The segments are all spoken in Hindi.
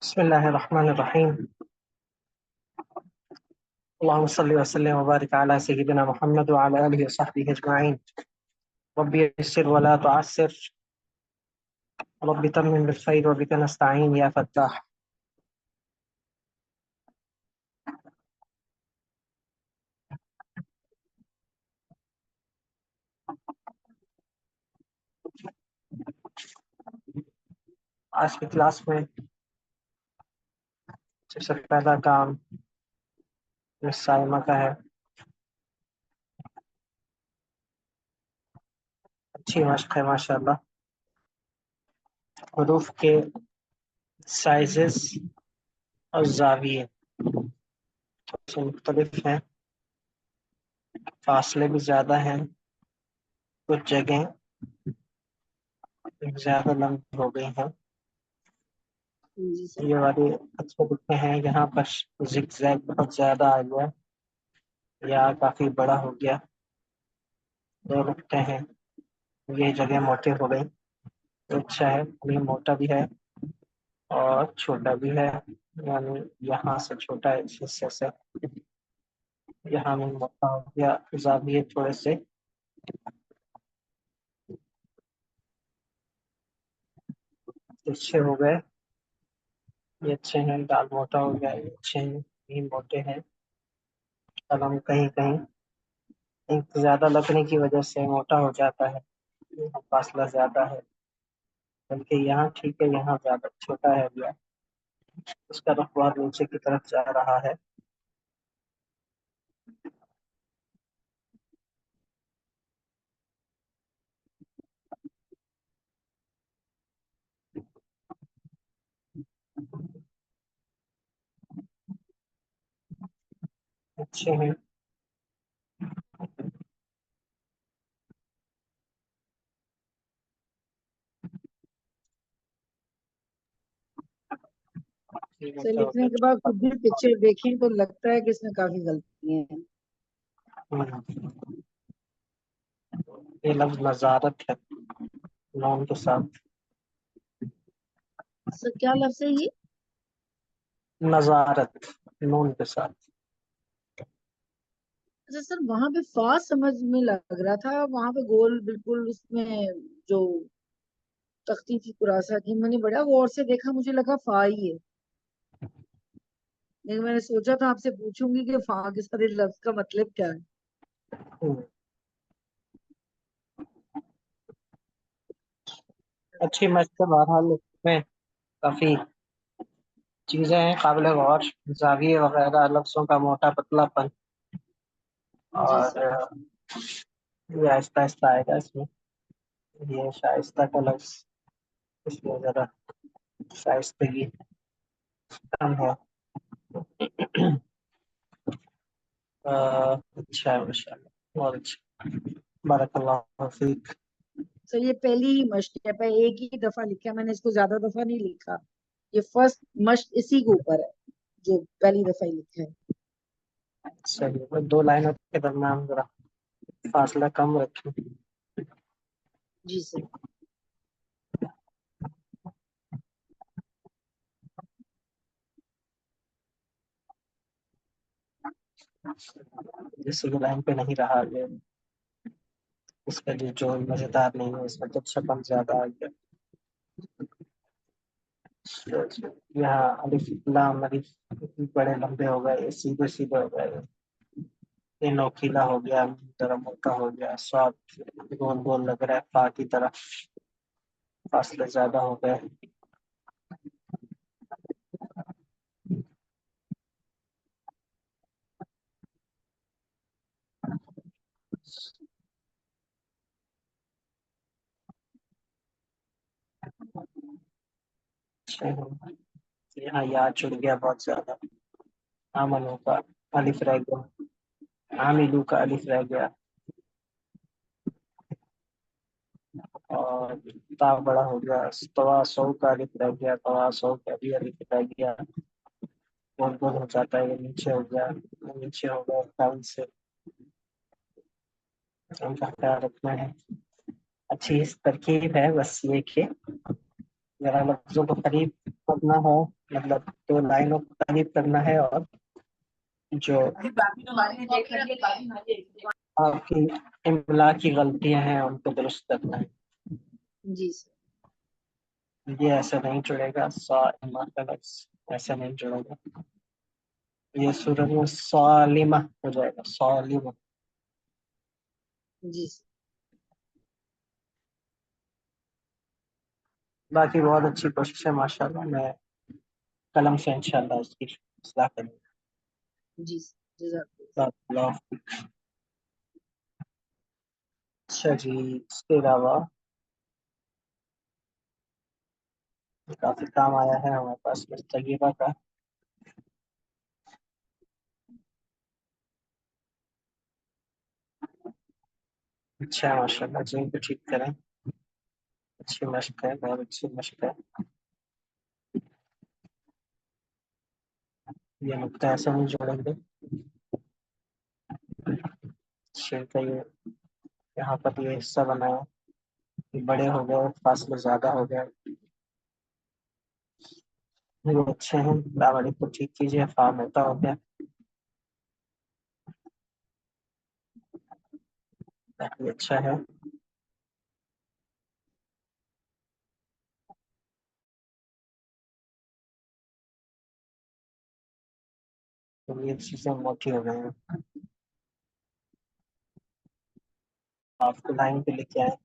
बिस्मिल्लाहिर्रहमानिर्रहीम। अल्लाहुम्मा सल्लि व सल्लिम व बारिक अला सय्यिदिना मुहम्मद व अला आलिहि व सहबिहि अजमईन। रब्बि यस्सिर व ला तुअस्सिर, रब्बि तम्मिम बिल खैर व बिका नस्तईन या फत्ताह। आज की क्लास में सबसे पहला काम मिस साइमा का है। अच्छी मश्क है माशाल्लाह। हुरूफ के साइजेस और जाविये सबसे मुख्तलिफ हैं, फासले भी ज़्यादा हैं, कुछ जगह ज़्यादा लंबी हो गई हैं। जी सर। ये वाले अच्छे दिखते हैं, यहाँ पर जिगजैग बहुत ज़्यादा आ गया या काफ़ी बड़ा हो गया, दो रुकते हैं। ये जगह मोटे हो गई तो अच्छा है, ये मोटा भी है और छोटा भी है, यानी यहाँ से छोटा है इस हिस्से से, यहाँ में मोटा हो गया, जाविये थोड़े से तिरछे हो गए। ये अच्छे हैं, दाल मोटा हो गया, ये अच्छे हैं, ये मोटे हैं। कलम कहीं कहीं ज्यादा लगने की वजह से मोटा हो जाता है, यहाँ फासला ज्यादा है, बल्कि यहाँ ठीक है, यहाँ ज्यादा छोटा है भैया, उसका रुख बहुत नीचे की तरफ जा रहा है। अच्छे हैं। सर लिखने के बाद खुद भी पिक्चर देखें तो लगता है कि इसमें काफी गलतियां हैं। ये लफ्ज नजारत है, नॉन के साथ। सर क्या लफ्ज है ये? नजारत नून के साथ। अच्छा सर, वहां पे फा समझ में लग रहा था, वहां पे गोल बिल्कुल उसमें जो तख्ती थी कुरासा की, मैंने बड़ा गौर से देखा, मुझे लगा फा ही है। लेकिन मैंने सोचा था आपसे पूछूंगी कि फा के साथ इस लफ्ज का मतलब क्या है। हम्म, अच्छी मशक, बहरहाल में काफी चीजें हैं काबिल गौर, जाविये वगैरह, लफ्जों का मोटा पतलापन, जी और सर। ये आहिस्ता आहिस्ता आएगा इसमें। ये शाइस्ता का लफ्ज, इसमें जरा शाइस्तगी कम है। अच्छा है माशाल्लाह, बहुत अच्छा, बारकल्लाहु फीक। सर ये पहली ही मश्क है, पर एक ही दफा लिखा है मैंने, इसको ज्यादा दफा नहीं लिखा। ये फर्स्ट मश्क इसी के ऊपर है जो पहली दफा ही लिखा है। सही है, दो लाइनों के दरम्यान जरा फासला कम रखें। जी सर। जिस लाइन पे नहीं रहा ये, इसका जो मजेदार नहीं है, इसमें तो छपन ज्यादा आ गया। यहाँ अलिफ लाम अलिफ बड़े लंबे हो गए, ये सीधे सीधे हो गए, ये नोकीला हो गया, जरा मोटा हो गया, स्वाद गोल गोल लग रहा है, फा की तरह फासले ज्यादा हो गए। यहाँ याद जुड़ गया बहुत ज्यादा, आमलों का अलिफ रह गया, आमिलू का अलिफ रह गया, और ता बड़ा हो गया, तवा सौ का अलिफ रह गया, तवा सौ का भी अलिफ रह गया, गोल गोल हो जाता है, ये नीचे हो गया, ये नीचे हो गया, टाइम से उनका ख्याल रखना है। अच्छी इस तरकीब है, बस ये कि जरा लफ्जों को करीब करना हो, मतलब दो लाइनों को करीब करना है, और जो आपकी इमला की गलतियां हैं उनको दुरुस्त करना है। जी सर। ये ऐसे नहीं जुड़ेगा, सा इमा का लफ्ज ऐसे नहीं जुड़ेगा, ये सूरत में सालिमा हो जाएगा, सालिमा। जी सर। बाकी बहुत अच्छी कोशिश है माशाल्लाह, मैं कलम से इंशाल्लाह इसकी इस्लाह जी सर, जज़ाकल्लाह। करूंगा। अच्छा जी, इसके अलावा काफी काम आया है हमारे पास मुस्तगीबा का। अच्छा है माशाल्लाह, जी को ठीक करें, अच्छी मशक है, बहुत अच्छी मशक है। ये नुक्ता ऐसे नहीं जोड़ेंगे, शेर का ये यहाँ पर ये हिस्सा बनाया, ये बड़े हो गए, फासले ज्यादा हो गए, ये अच्छे हैं, दावड़ी को ठीक कीजिए, फार्म होता हो गया, ये अच्छा है। तो ये चीजें मोटी हो गई हैं, आपको लाइन पे लेके आए,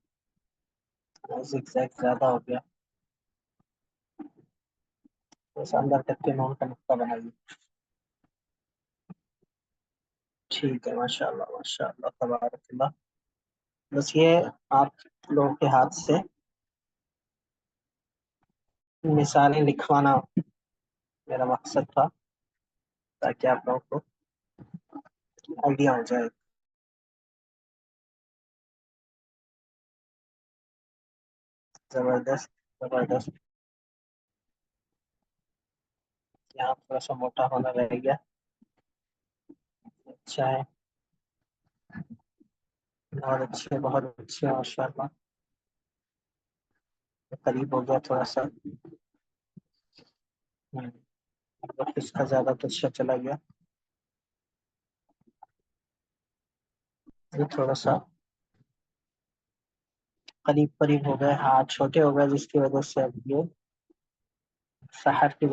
जिगजैग ज्यादा हो गया, तो इस अंदर तक के नॉन का नुक्ता बनाइए। ठीक है, माशाल्लाह माशाल्लाह तबारकल्लाह। बस ये आप लोगों के हाथ से मिसालें लिखवाना मेरा मकसद था, ताकि आप लोगों को आइडिया हो जाए। जबरदस्त, जबरदस्त। यहाँ थोड़ा सा मोटा होना रह गया, अच्छा है, बहुत अच्छे माशाल्लाह, करीब हो गया थोड़ा सा। मतलब इसका ज्यादा तो अच्छा चला गया, ये थोड़ा सा करीब करीब हो गए, हाथ छोटे हो गए, जिसकी वजह से अब ये शहर की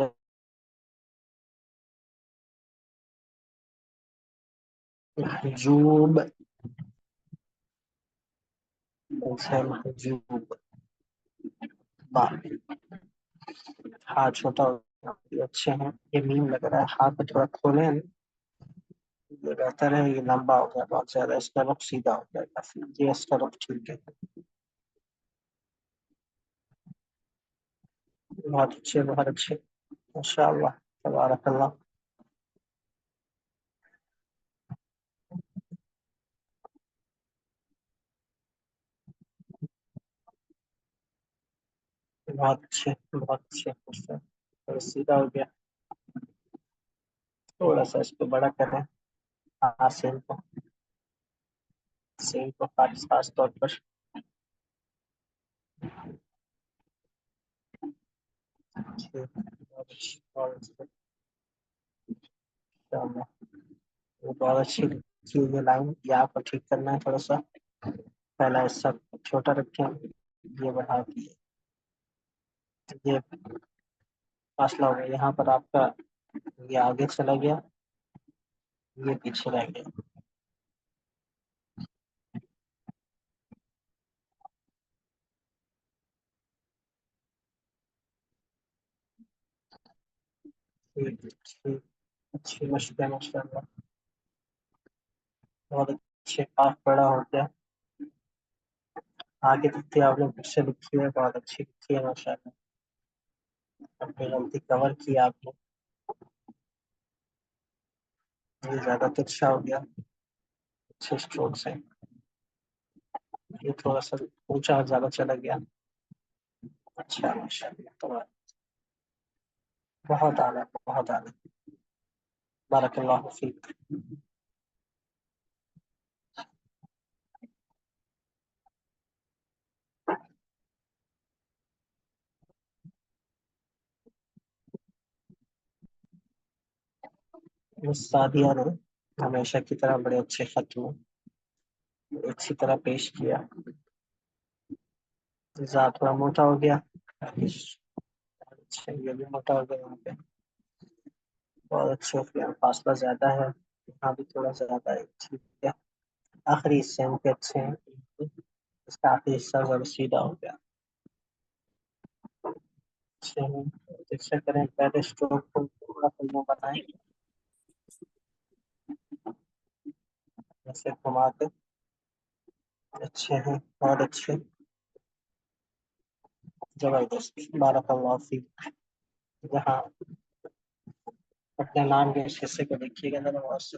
महजूब है, महजूब बा, हाथ छोटा हो गया, ये अच्छे हैं। ये मीम लग रहा है, हाथ में थोड़ा खोले, ये बेहतर है, ये लंबा हो गया बहुत ज्यादा, इसका रुख सीधा हो गया काफी, ये इसका रुख ठीक है, बहुत अच्छे, बहुत अच्छे, माशाअल्लाह तबारकल्लाह। बहुत अच्छे, बहुत अच्छे, और सीधा हो गया, थोड़ा सा इसको बड़ा करें, हाँ सेम को खास तौर पर, ठीक, बहुत अच्छी, बहुत अच्छी, इंशाअल्लाह। ये बहुत अच्छी की ये लाइन, ये आपको ठीक करना है थोड़ा सा, पहला हिस्सा छोटा रखें, ये बढ़ा दिए, ये फासला हो गया, यहाँ पर आपका ये आगे चला गया, ये पीछे रह गया, ठीक ठीक, अच्छी मशक है माशाल्लाह, बहुत अच्छे, काफ बड़ा हो गया, आगे तक आपने फिर से लिखी है, बहुत अच्छी लिखी है माशाल्लाह, अपनी गलती कवर की आपने, ये ज्यादा तिरछा हो गया, अच्छे स्ट्रोक से, ये थोड़ा सा ऊंचा और ज्यादा चला गया, अच्छा माशाल्लाह, तो बहुत आला, बहुत आला। बारकल्लाहु फीक। सादिया ने हमेशा की तरह बड़े अच्छे खत में अच्छी तरह पेश किया। जा थोड़ा मोटा हो गया। अच्छा, ये भी मोटा हो गया यहाँ पे। बहुत अच्छे हो गया, फासला ज्यादा है, यहाँ भी थोड़ा ज्यादा है, ठीक है। आखिरी हिस्से इनके अच्छे हैं, इसका आखिरी हिस्सा जब सीधा हो गया। अच्छे हैं, जैसे करें पहले स्ट्रोक को थोड़ा फिल्मों बनाए, ऐसे घुमा के। अच्छे हैं, बहुत अच्छे, जबरदस्त, बारकल्लाहु फीक। जहाँ अपने नाम के इस हिस्से को देखिएगा जरा बहुत से।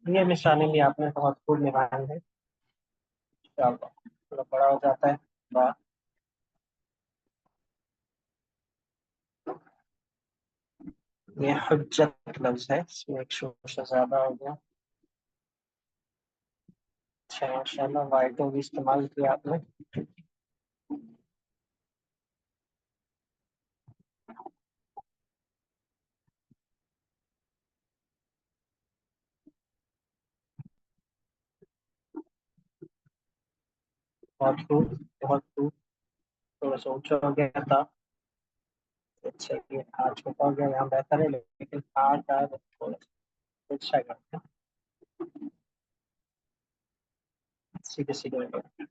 ये निशाने भी आपने बहुत खूब निभाए हैं। चलो, थोड़ा बड़ा हो जाता है। वाह, ये हुज्जत लफ्ज है, इसमें एक शोर से ज्यादा हो गया। अच्छा, माशाल्लाह, वाइटो भी इस्तेमाल किया आपने। बहुत खूब, बहुत खूब। थोड़ा सा ऊंचा हो गया था। अच्छा, ये आज छोटा हो गया, यहाँ बेहतर है, लेकिन आज का थोड़ा सा अच्छा करते हैं। सीधे सीधे हो गया,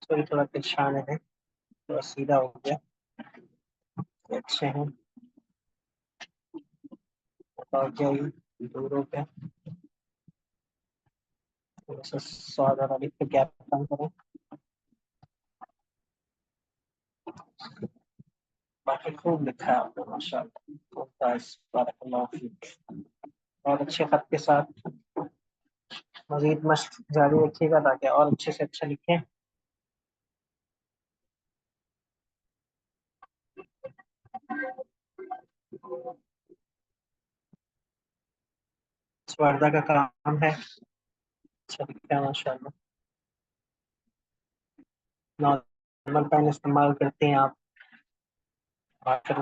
थोड़ी थोड़ा परेशान है, थोड़ा सीधा हो गया। तो अच्छे हैं, और क्या ही दूर हो गया। थोड़ा सा स्वाद और अभी तो गैप कम करें। बाकी खूब लिखा है आपने, माशाल्लाह, मुमताज, बारकल्लाहु फीक। और अच्छे खत के साथ मजीद मश्क जारी रखिएगा ताकि और अच्छे से अच्छा लिखें। स्पर्धा का काम है, अच्छा लिखा है माशाल्लाह। नॉर्मल पेन इस्तेमाल करते हैं आप, मार्कर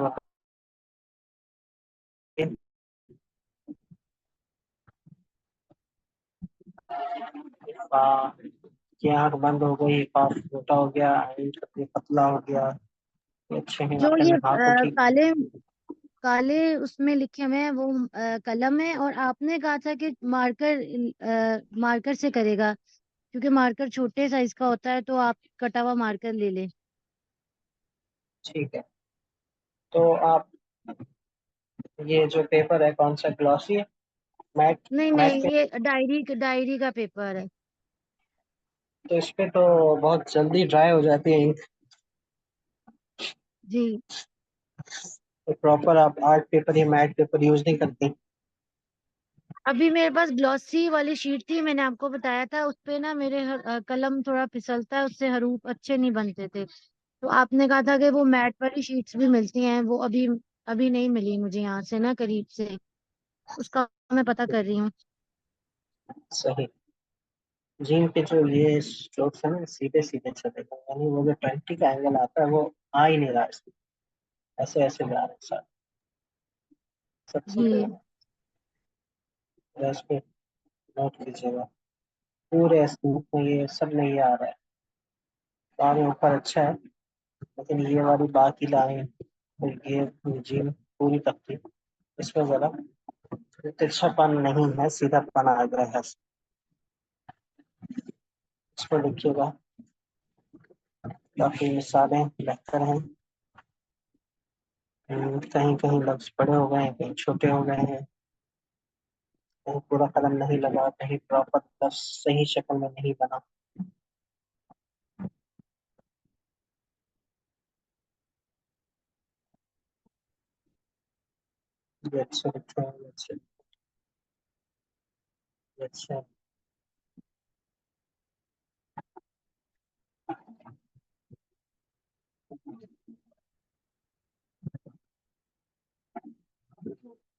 की आंख बंद हो गई, पास छोटा हो गया, आइन कतई पतला हो गया। ये अच्छे हैं, जो आपने ये निगाह को ठीक। काले काले उसमें लिखे हुए हैं वो कलम है, और आपने कहा था कि मार्कर से करेगा, क्योंकि मार्कर छोटे साइज का होता है, तो आप कटा हुआ मार्कर ले लें। ठीक है, तो आप, ये जो पेपर है कौन सा, ग्लॉसी है, मैट, नहीं मैट नहीं, पे? ये डायरी का पेपर है। तो इस पे तो बहुत जल्दी ड्राई हो जाती है ink। जी, तो प्रॉपर आप आर्ट पेपर या मैट पेपर यूज नहीं करते? अभी मेरे पास ग्लॉसी वाली शीट थी, मैंने आपको बताया था, उस पे ना मेरे कलम थोड़ा फिसलता है, उससे हरूफ अच्छे नहीं बनते थे। तो आपने कहा था कि वो मैट वाली शीट्स भी मिलती हैं, वो अभी अभी नहीं मिली मुझे यहाँ से ना करीब से, उसका मैं पता कर रही हूँ। सही। जिन के जो ये स्ट्रोक्स है ना, सीधे सीधे चलेगा, यानी वो जो 20 का एंगल आता है वो आ ही नहीं रहा इसमें, ऐसे ऐसे जा रहे हैं सर, सब सीधे जी, हैं। तो इस पे नोट कीजिएगा, पूरे स्मूथ में ये सब नहीं आ रहा है। बाकी ऊपर अच्छा है, लेकिन ये वाली बाकी लाइन, ये जिन पूरी तकती, इसमें जरा तिरछापन नहीं है, सीधापन आ गया है। इसको लिखिएगा, काफी मिसालें बेहतर हैं। कहीं कहीं लफ्ज बड़े हो गए हैं, कहीं छोटे हो गए हैं, कहीं पूरा कलम नहीं लगा, कहीं प्रॉपर लफ्ज सही शक्ल में नहीं बना। ये अच्छे लगते हैं, ये अच्छे, ये अच्छे।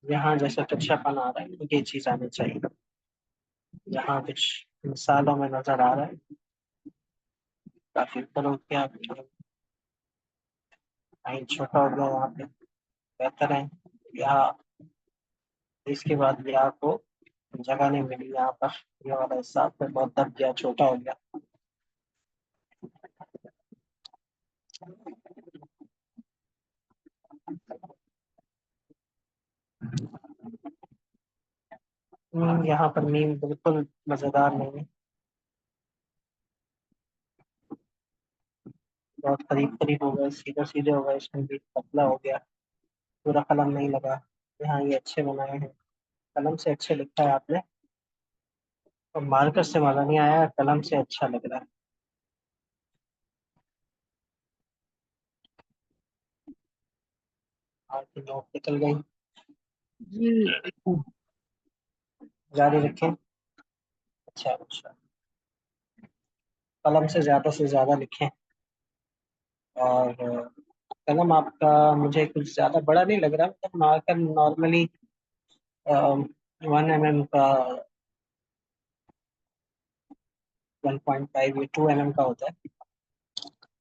यहाँ जैसे कच्चापन आ रहा है, ये चीज आनी चाहिए। यहाँ कुछ मिसालों में नजर आ रहा है, काफी ऊपर हो गया, कहीं छोटा हो गया, यहाँ पे बेहतर है। यहाँ इसके बाद यहाँ को जगह नहीं मिली यहाँ पर, ये वाला हिस्सा पे बहुत दब गया, छोटा हो गया। यहाँ पर मीम बिल्कुल मजेदार नहीं है, बहुत करीब करीब हो गए, सीधे सीधे हो गए, इसमें भी पतला हो गया, पूरा कलम नहीं लगा। यहाँ ये अच्छे बनाए हैं, कलम से अच्छे लिखा है आपने, और मार्कर से मजा नहीं आया, कलम से अच्छा लग रहा है। आपकी नोट निकल गई। जी। जारी रखें। अच्छा अच्छा, कलम से ज्यादा लिखें। और कलम आपका मुझे कुछ ज्यादा बड़ा नहीं लग रहा, मतलब मार्कर नॉर्मली 1 mm का, 1.5 या 2 mm का होता है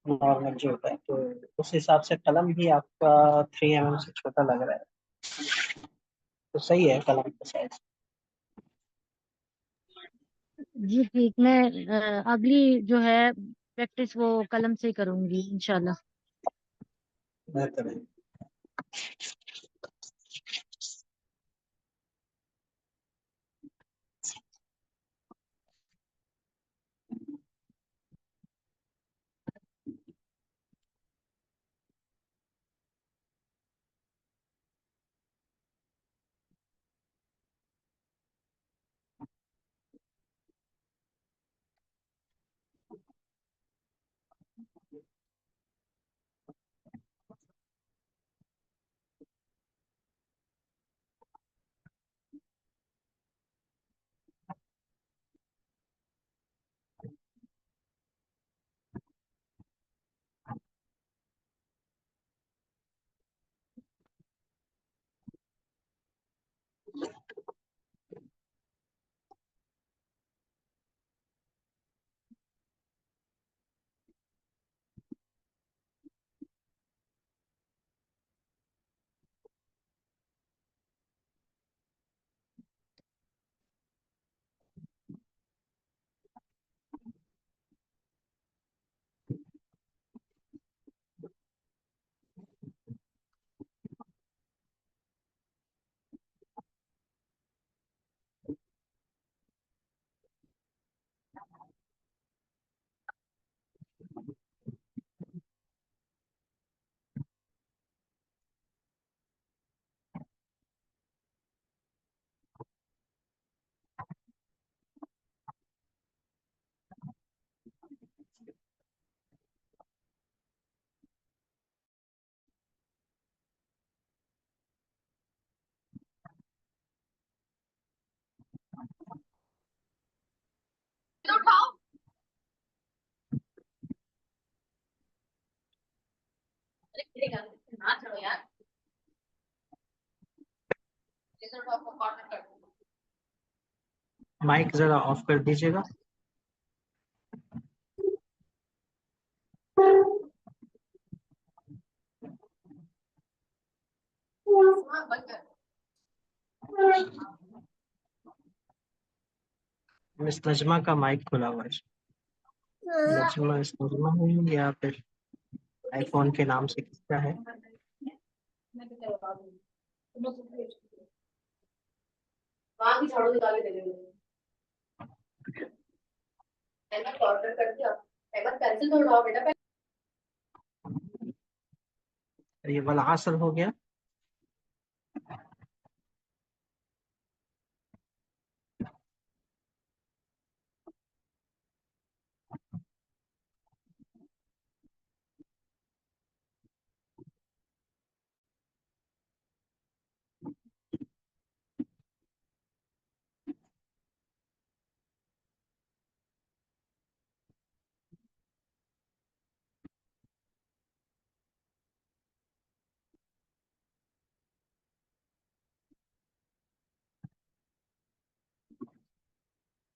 नॉर्मल जो होता है, तो उस हिसाब से कलम भी आपका 3 mm से छोटा लग रहा है, तो सही है कलम का साइज। जी ठीक, मैं अगली जो है प्रैक्टिस वो कलम से ही करूंगी इंशाल्लाह। बेहतर है। माइक जरा ऑफ कर दीजिएगा। मिस नजमा का माइक खुला हुआ है। नजमा, इस नजमा है या फिर आईफोन के नाम से किसका है? ये वाला आसर हो गया।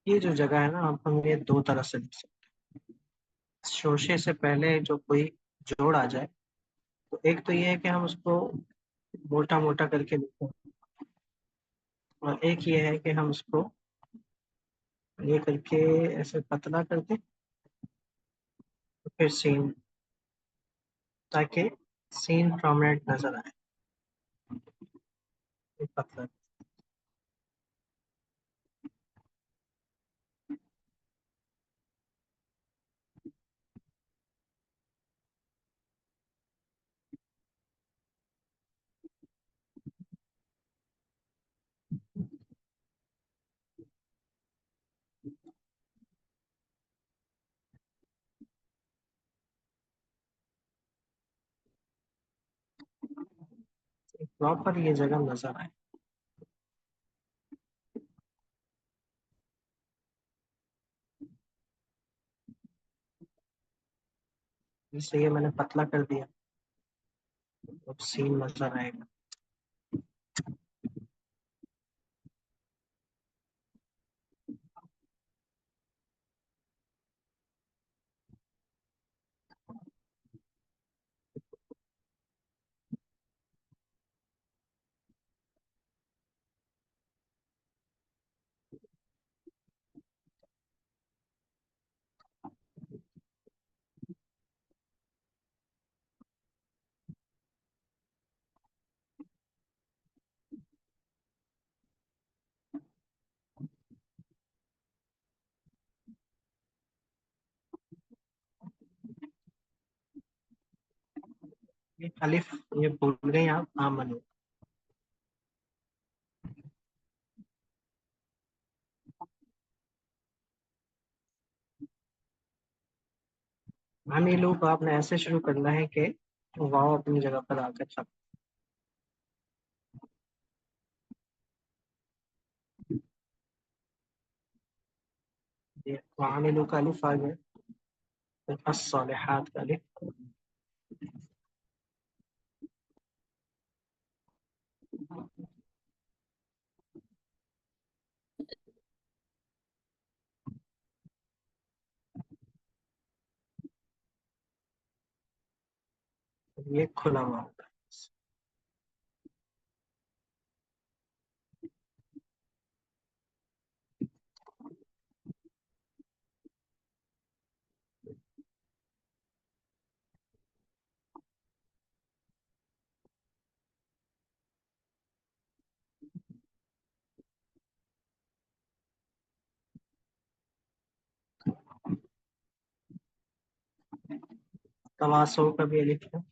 ये जो जगह है ना, आप हम ये दो तरह से लिख सकते हैं। शोशे से पहले जो कोई जोड़ आ जाए, तो एक तो ये है कि हम उसको मोटा मोटा करके लिखें, और एक ये है कि हम उसको ये करके ऐसे पतला कर दें, तो फिर सीन, ताकि सीन प्रोमिनेंट नजर आए। ये पतला। प्रॉपर ये जगह नजर आए। इसलिए मैंने पतला कर दिया, अब सीन नजर आएगा। ये अलिफ, ये भूल गए आप, आमन। हम ये लूप आपने ऐसे शुरू करना है कि वाव अपनी जगह पर आकर छप। ये वामिलू का अलिफ आ गया, फिर अस्सालिहात का अलिफ, ये खुला हुआ होता है। तवासो का भी अलिफ है।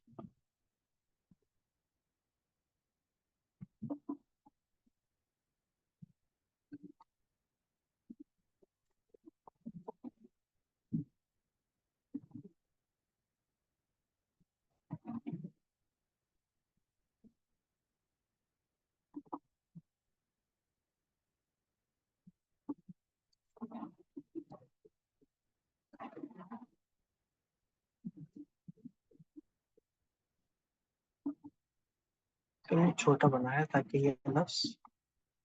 तो मैंने छोटा बनाया ताकि ये लफ्ज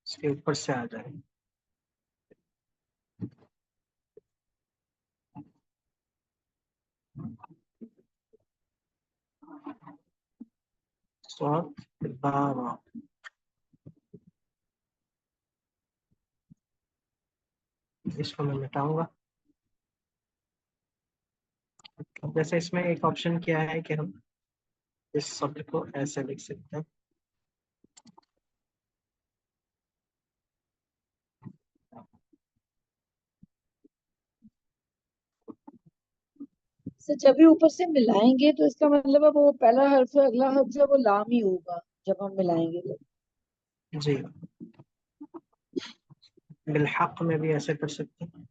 इसके ऊपर से आ जाए। सौत बाबा, इसको मैं मिटाऊंगा। अब जैसे इसमें एक ऑप्शन क्या है कि हम इस शब्द को ऐसे लिख सकते हैं। से जब भी ऊपर से मिलाएंगे तो इसका मतलब है वो पहला हर्फ है, अगला हर्फ जो है वो लाम ही होगा जब हम मिलाएंगे तो। जी, बिलहक में भी ऐसे कर सकते हैं।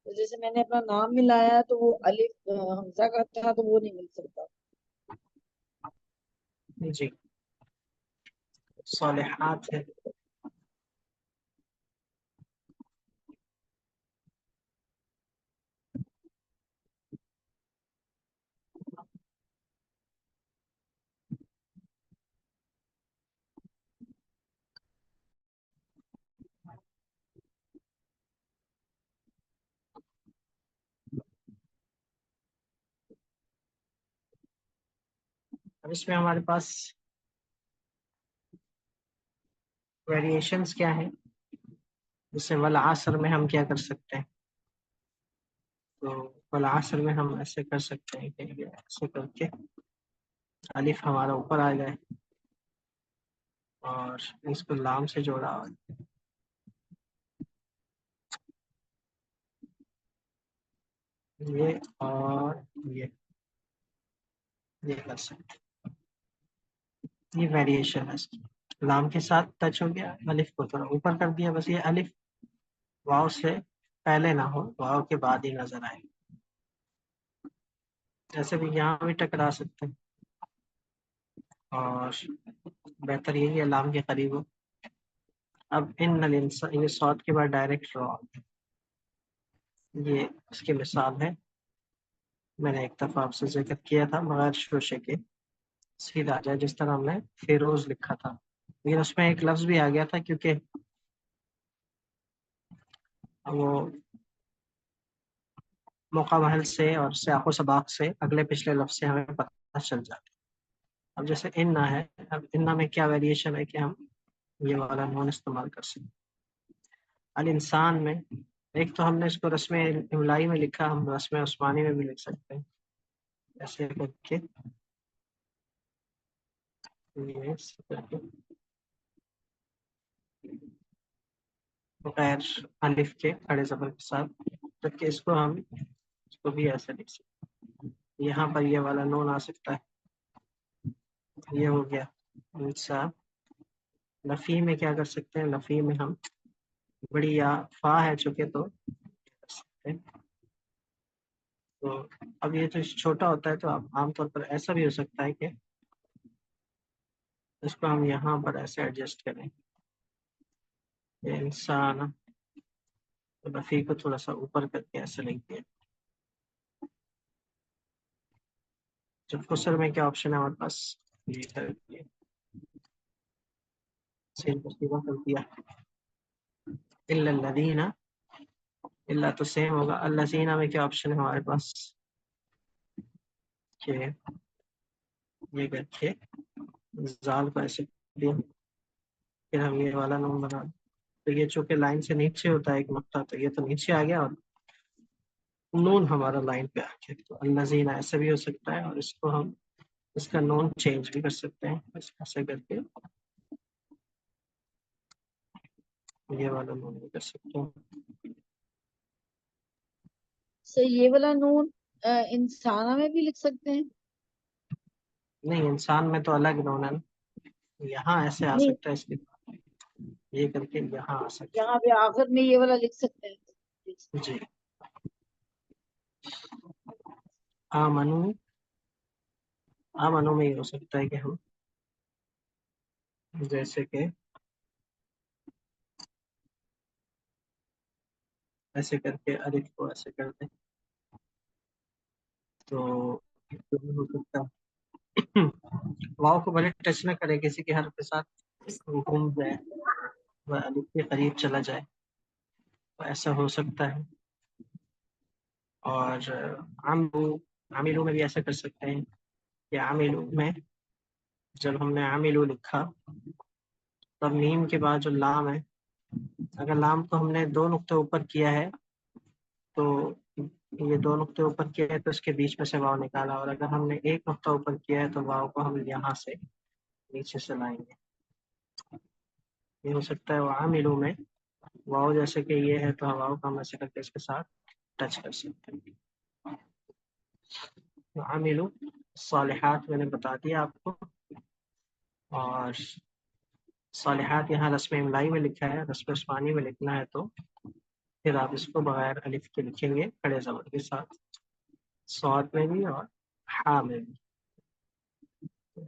तो जैसे मैंने अपना नाम मिलाया तो वो अलिफ हमजा का था तो वो नहीं मिल सकता। जी, सालिहात है। अब इसमें हमारे पास वेरिएशंस क्या है, जैसे वल आसर में हम क्या कर सकते हैं। तो वल आसर में हम ऐसे कर सकते हैं कि ये ऐसे करके अलिफ हमारा ऊपर आ जाए और इसको लाम से जोड़ा हो, ये और ये कर सकते हैं। ये वेरिएशन है इसकी। लाम के साथ टच हो गया, अलिफ को थोड़ा ऊपर कर दिया, बस ये अलिफ वाव से पहले ना हो, वाव के बाद ही नजर आए। जैसे भी यहाँ भी टकरा सकते हैं और बेहतर यही है लाम के करीब हो। अब ये सौत के बाद डायरेक्ट रॉ, ये इसकी मिसाल है। मैंने एक दफा आपसे जिक्र किया था, मगर शोशे के सीधा आ जाए, जिस तरह हमने फिरोज लिखा था, लेकिन उसमें एक लफ्ज भी आ गया था क्योंकि वो मौका महल से और सियाको सबाक से अगले पिछले लफ्ज से हमें पता चल जाता है। अब जैसे इन्ना है, अब इन्ना में क्या वेरिएशन है कि हम ये वाला नॉन इस्तेमाल कर सकते हैं। अल इंसान में एक तो हमने इसको रस्म इमलाई में लिखा, हम रस्म उस्मानी में भी लिख सकते हैं ऐसे करके, ये ऐसे करके गैर अलिफ के खड़े जबर के साथ, जबकि इसको हम इसको भी ऐसे लिख सकते हैं। यहाँ पर ये वाला नून आ सकता है, ये हो गया इंसान। लफी में क्या कर सकते हैं, लफी में हम बड़ी या फा है चुके तो कर सकते हैं। तो अब ये तो छोटा होता है, तो अब आमतौर पर ऐसा भी हो सकता है कि इसको हम यहाँ पर ऐसे एडजस्ट करें, ये इंसान, तो लफी को थोड़ा सा ऊपर करके ऐसे लिख दिया। जब फुसर में क्या ऑप्शन है हमारे पास, ये कर दिया, सेम को सीधा कर दिया। इल्लल्लज़ीना, इल्ला तो सेम होगा। अल्लज़ीना में क्या ऑप्शन है हमारे पास, कि ये करके जाल को ऐसे दिया, फिर हम ये वाला नून बना, तो ये चूंकि लाइन से नीचे होता है एक नुक्ता, तो ये तो नीचे आ गया और नून हमारा लाइन पे आ गया। तो अल्लज़ीना ऐसे भी हो सकता है, और इसको हम इसका नून चेंज भी कर सकते हैं, बस ऐसे करके ये वाला नून भी कर सकते हैं। सर ये वाला नून इंसाना में भी लिख सकते हैं? नहीं, इंसान में तो अलग नून है ना। यहाँ ऐसे आ नहीं, सकता है, इसके ये करके यहाँ आ सकता यहाँ पे आखिर में ये वाला लिख सकते हैं? है जी। आमनु, आमनु में ये हो सकता है कि हम जैसे कि ऐसे करके अलिफ को ऐसे कर दें, तो ये भी हो सकता है। वाव को भले टच ना करे किसी के हर्फ के साथ, घूम जाए, वह अलिफ के करीब चला जाए, तो ऐसा हो सकता है। और आमिलू, आमिलू में भी ऐसा कर सकते हैं कि आमिलू में जब हमने आमिलू लिखा, तब मीम के बाद जो लाम है, अगर लाम को हमने दो नुक्ते ऊपर किया है, तो ये दो नुक्ते ऊपर किया है तो इसके बीच में से वाव निकाला, और अगर हमने एक नुक्ता ऊपर किया है तो वाव को हम यहाँ से नीचे से लाएंगे। ये हो सकता है। आमिलू में वाव जैसे कि ये है, तो वाव को हम ऐसे करके इसके साथ टच कर सकते हैं। आमिलू सालिहात मैंने बता दिया आपको, और सालिहात यहाँ रस्म इमलाई में लिखा है, रस्म उस्मानी में लिखना है तो फिर आप इसको बगैर अलिफ के लिखेंगे खड़े ज़बर के साथ, सौद में भी और हा में भी,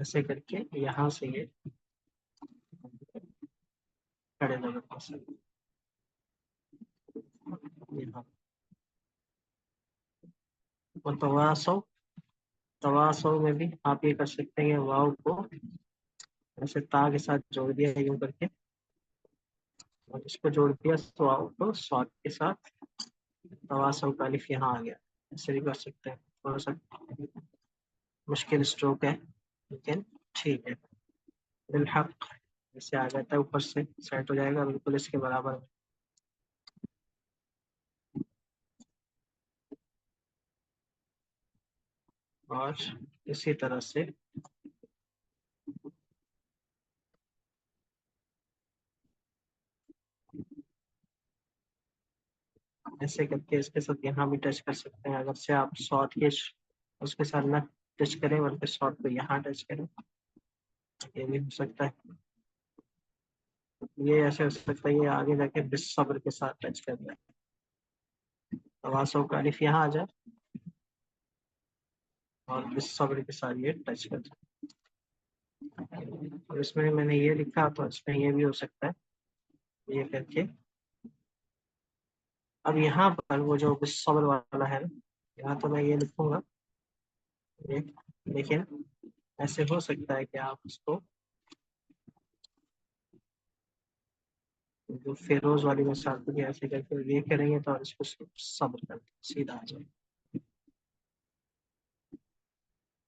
ऐसे करके यहाँ से ये खड़े ज़बर के साथ यहाँ। और तवासो, तवासो में भी आप ये कर सकते हैं, वाव को ऐसे ता के साथ जोड़ दिया यूं करके, और इसको जोड़ दिया तो वाव को स्वाद के साथ, तवासो का अलिफ यहाँ आ गया। ऐसे भी कर सकते हैं, थोड़ा सा मुश्किल स्ट्रोक है। लेकिन ठीक है। बिलहक ऐसे आ जाता है, ऊपर से सेट हो जाएगा बिल्कुल इसके बराबर। और इसी तरह से ऐसे करके इसके साथ यहाँ भी टच कर सकते हैं। अगर से आप शॉर्ट के उसके साथ ना टच करें बल्कि शॉर्ट को यहाँ टच करें, ये भी हो सकता है। ये ऐसे हो सकता है, ये आगे जाके बिस्सब्र के साथ टच कर रहा है, तवासो का अलिफ यहाँ आ जाए और बिस्सब्र के साथ ये टच कर जाए। और इसमें मैंने ये लिखा तो इसमें ये भी हो सकता है, ये करके। अब यहाँ पर वो जो बिस्सब्र वाला है ना, यहाँ तो मैं ये लिखूंगा ये, लेकिन ऐसे हो सकता है कि आप उसको जो फेरोज वाली मिसाल को ऐसे करके ये करेंगे तो इसको सब्र कर सीधा आ जाए।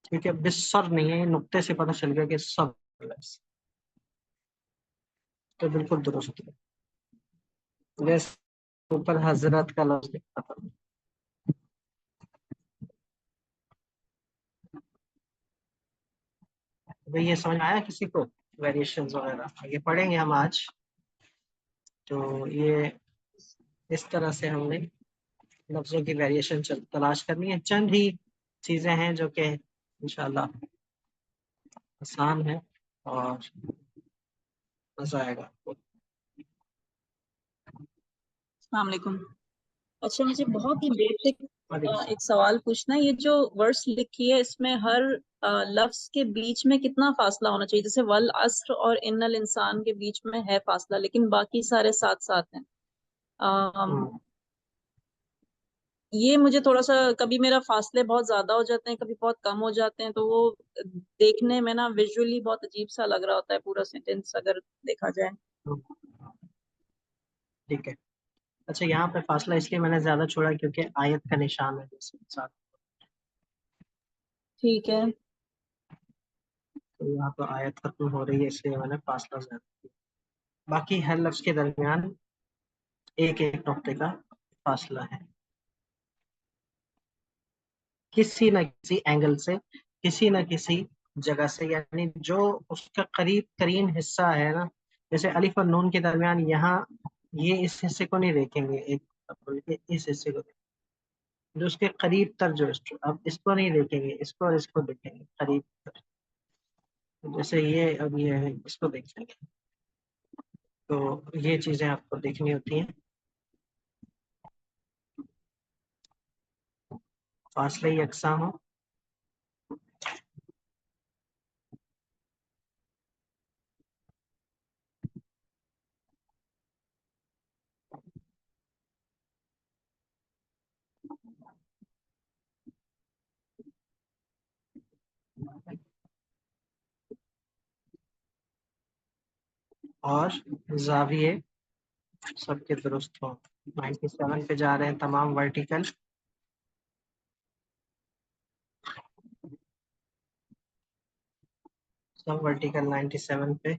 क्योंकि अब बिस्सर नहीं है, नुक्ते से पता चल गया कि सब्र है, तो बिल्कुल दुरुस्त है। जैसे ऊपर हजरत का लफ्ज लिखा था। भाई ये समझ आया किसी को? वेरिएशन वगैरह ये पढ़ेंगे हम आज। तो ये इस तरह से हमने लफ्जों की वेरिएशन तलाश करनी है। चंद ही चीजें हैं जो कि इंशाल्लाह आसान है और मजा आएगा आपको। अस्सलाम वालेकुम। अच्छा, मुझे बहुत ही बेसिक वालेकुम। एक सवाल पूछना है। ये जो वर्स लिखी है इसमें हर लफ्ज के बीच में कितना फासला होना चाहिए? जैसे वल अस्र और इन्नल इंसान के बीच में है फासला, लेकिन बाकी सारे साथ साथ हैं। अम, हम्म, ये मुझे थोड़ा सा, कभी मेरा फासले बहुत ज्यादा हो जाते हैं, कभी बहुत कम हो जाते हैं, तो वो देखने में ना विजुअली बहुत अजीब सा लग रहा होता है पूरा सेंटेंस अगर देखा जाए। ठीक है। अच्छा, यहाँ पे फासला इसलिए मैंने ज्यादा छोड़ा क्योंकि आयत का निशान है जैसे साथ, ठीक है। तो यहाँ तो आयत खत्म हो रही है इसलिए मैंने फासला ज्यादा किया। बाकी हर लफ्ज के दरमियान एक एक नुक्ते का फासला है, किसी न किसी एंगल से, किसी न किसी जगह से, यानी जो उसका करीब तरीन हिस्सा है ना। जैसे अलिफ और नून के दरमियान यहाँ ये इस हिस्से को नहीं देखेंगे एक, बल्कि इस हिस्से को देखेंगे। जो उसके करीब तर जो अब इसको नहीं देखेंगे, इसको और इसको देखेंगे करीब तर। जैसे ये अब ये है, इसको देखेंगे। तो ये चीजें आपको देखनी होती हैं, फासले यकसा हो। और जाविये सबके दुरुस्त हो। 97 पे जा रहे हैं तमाम वर्टिकल, सब वर्टिकल 97 पे।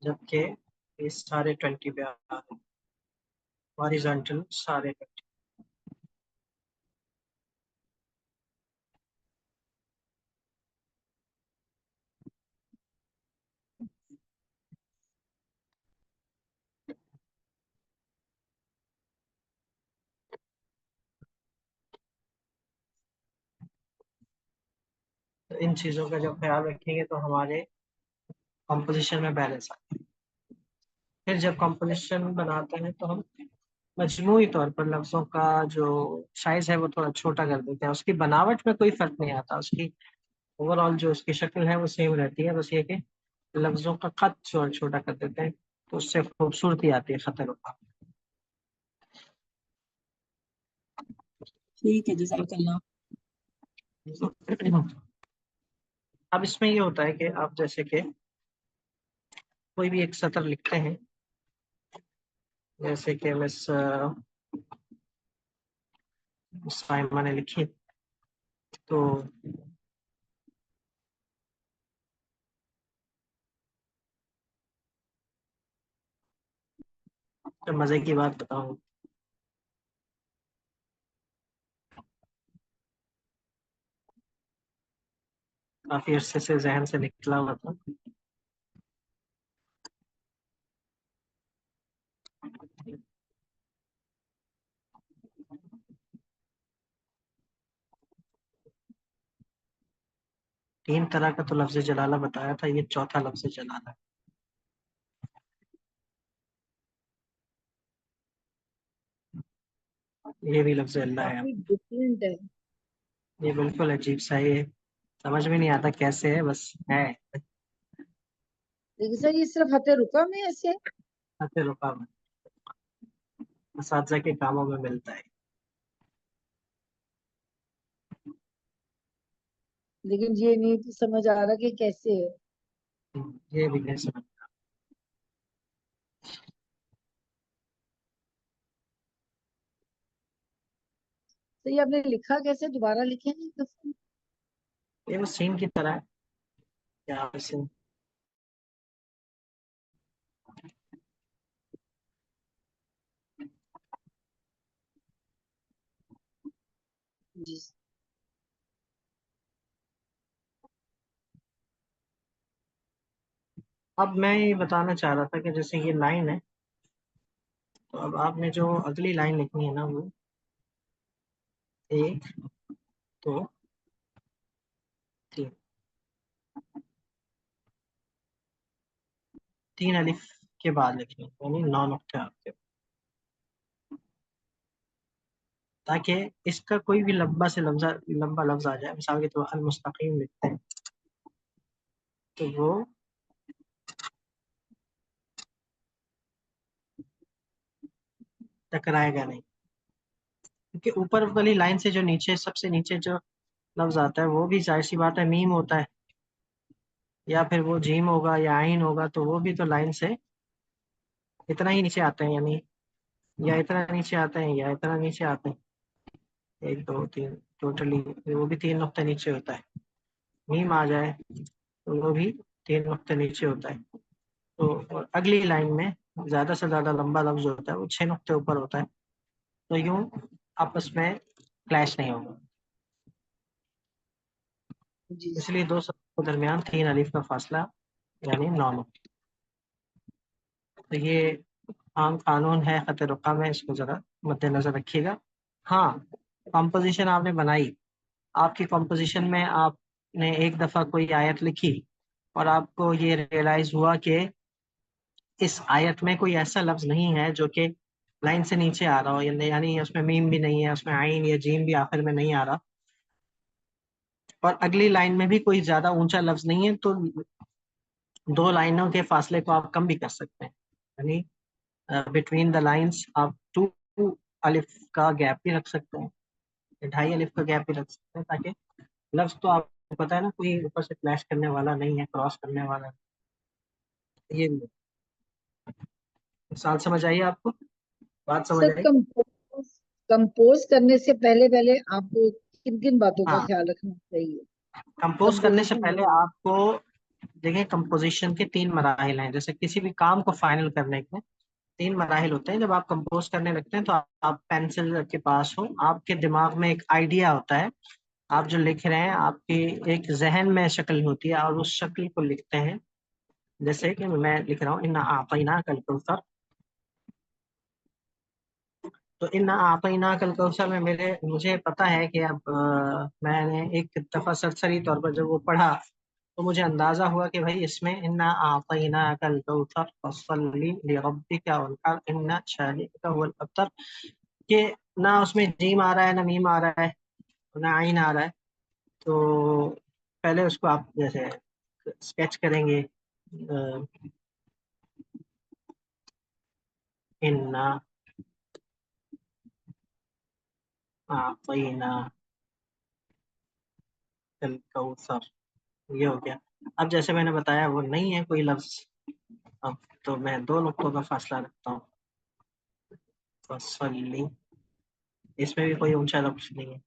जबकि ये सारे 20 पे आ रहे हैं, हॉरिजॉन्टल सारे 20। तो इन चीजों का जब ख्याल रखेंगे तो हमारे कॉम्पोजिशन में बैलेंस आता है। फिर जब कॉम्पोजिशन बनाते हैं तो हम मजमूई तौर पर लफ्जों का जो साइज है वो थोड़ा छोटा कर देते हैं। उसकी बनावट में कोई फर्क नहीं आता, उसकी ओवरऑल जो उसकी शक्ल है वो सेम रहती है, बस ये कि लफ्जों का कद छोटा कर देते हैं, तो उससे खूबसूरती आती है खतर। ठीक है, जज़ाकल्लाह। अब इसमें ये होता है कि आप जैसे कि कोई भी एक सत्र लिखते हैं जैसे कि मिस साइमा ने लिखी, तो मजे की बात बताऊं, काफी अरसे से जहन से निकला हुआ था। तीन तरह का तो लफ्ज जलाला बताया था, ये चौथा लफ्ज जलाला है। ये भी लफ्ज अल्लाह है। काफी डिफरेंट है। ये बिल्कुल अजीब सा है, समझ में नहीं आता कैसे है, बस है। लेकिन सर ये सिर्फ हते रुका में ऐसे है? आते रुका में असातिज़ा के कामों में मिलता है। लेकिन ये नहीं तो समझ आ रहा कि कैसे है। ये भी नहीं समझ। तो ये आपने लिखा कैसे, दोबारा लिखे नहीं तो? ये वो सीन की तरह है, क्या सीन। जी। अब मैं ये बताना चाह रहा था कि जैसे ये लाइन है, तो अब आपने जो अगली लाइन लिखनी है ना, वो एक, दो, तीन, तीन अलिफ के बाद लिखनी है, यानी 9 नुक्ते आपके, ताकि इसका कोई भी लंबा लफ्ज आ जाए। मिसाल के तौर अल मुस्तकीम लिखते हैं, तो वो टकराएगा नहीं, क्योंकि ऊपर वाली लाइन से जो नीचे, सबसे नीचे जो लफ्ज आता है, वो भी जाहिर सी बात है मीम होता है, या फिर वो जीम होगा या आइन होगा, तो वो भी तो लाइन से इतना ही नीचे आते हैं, यानी या इतना नीचे आते हैं या इतना नीचे आते हैं। एक, दो, तीन, टोटली वो भी 3 नुक्ते नीचे होता है। मीम आ जाए तो वो भी 3 नुक्ते नीचे होता है। तो और अगली लाइन में ज्यादा से ज्यादा लंबा लफ्ज होता है, वो 6 नुक्ते ऊपर होता है। तो यूं आपस में क्लैश नहीं होगा, जी। इसलिए दो शब्दों के दरमियान 3 अलीफ का फासला, यानी 9 नुक्ते। तो ये आम कानून है खत रुका में, इसको जरा मद्देनजर रखिएगा। हाँ, कंपोजिशन आपने बनाई, आपकी कंपोजिशन में आपने एक दफा कोई आयत लिखी और आपको ये रियलाइज हुआ कि इस आयत में कोई ऐसा लफ्ज नहीं है जो कि लाइन से नीचे आ रहा हो, यानी उसमें मीम भी नहीं है, उसमें आइन या जीम भी आखिर में नहीं आ रहा, और अगली लाइन में भी कोई ज्यादा ऊंचा लफ्ज नहीं है, तो दो लाइनों के फासले को आप कम भी कर सकते हैं, यानी बिटवीन द लाइंस आप 2 अलिफ का गैप भी रख सकते हैं, 2.5 अलिफ का गैप भी रख सकते हैं, ताकि लफ्ज तो आपको पता है ना, कोई ऊपर से क्लैश करने वाला नहीं है, क्रॉस करने वाला नहीं। ये भी है। मिसाल समझ आई आपको, बात समझ सर आई। कंपोज करने से पहले पहले आपको किन किन बातों का हाँ, ख्याल रखना चाहिए? कंपोज करने से कंपोजिशन पहले में। आपको, देखिए, कंपोजिशन के 3 मराहिल हैं। जैसे किसी भी काम को फाइनल करने के 3 मराहिल होते हैं। जब आप कंपोज करने लगते हैं तो आप पेंसिल के पास हो, आपके दिमाग में एक आइडिया होता है, आप जो लिख रहे हैं आपकी एक जहन में शक्ल होती है, और उस शक्ल को लिखते हैं। जैसे कि मैं लिख रहा हूँ, इन्ना आतना कल कौसर, तो इन्ना आतना कल कौसर में मुझे पता है कि अब मैंने एक दफा सरसरी तौर पर जब वो पढ़ा, तो मुझे अंदाजा हुआ कि भाई इसमें इन्ना आतना कल कौसर फसल्ली लिरब्बिका वनहर इन्ना शानिअका हुवल अबतर, कि ना उसमें जीम आ रहा है, ना मीम आ रहा है, ना आइन आ रहा है। तो पहले उसको आप जैसे स्केच करेंगे, इन्ना आतना कल कौसर, ये हो गया। अब जैसे मैंने बताया वो नहीं है कोई लफ्ज, अब तो मैं 2 नुक्तों का फासला रखता हूँ। फसली, इसमें भी कोई ऊंचा लफ्ज नहीं है।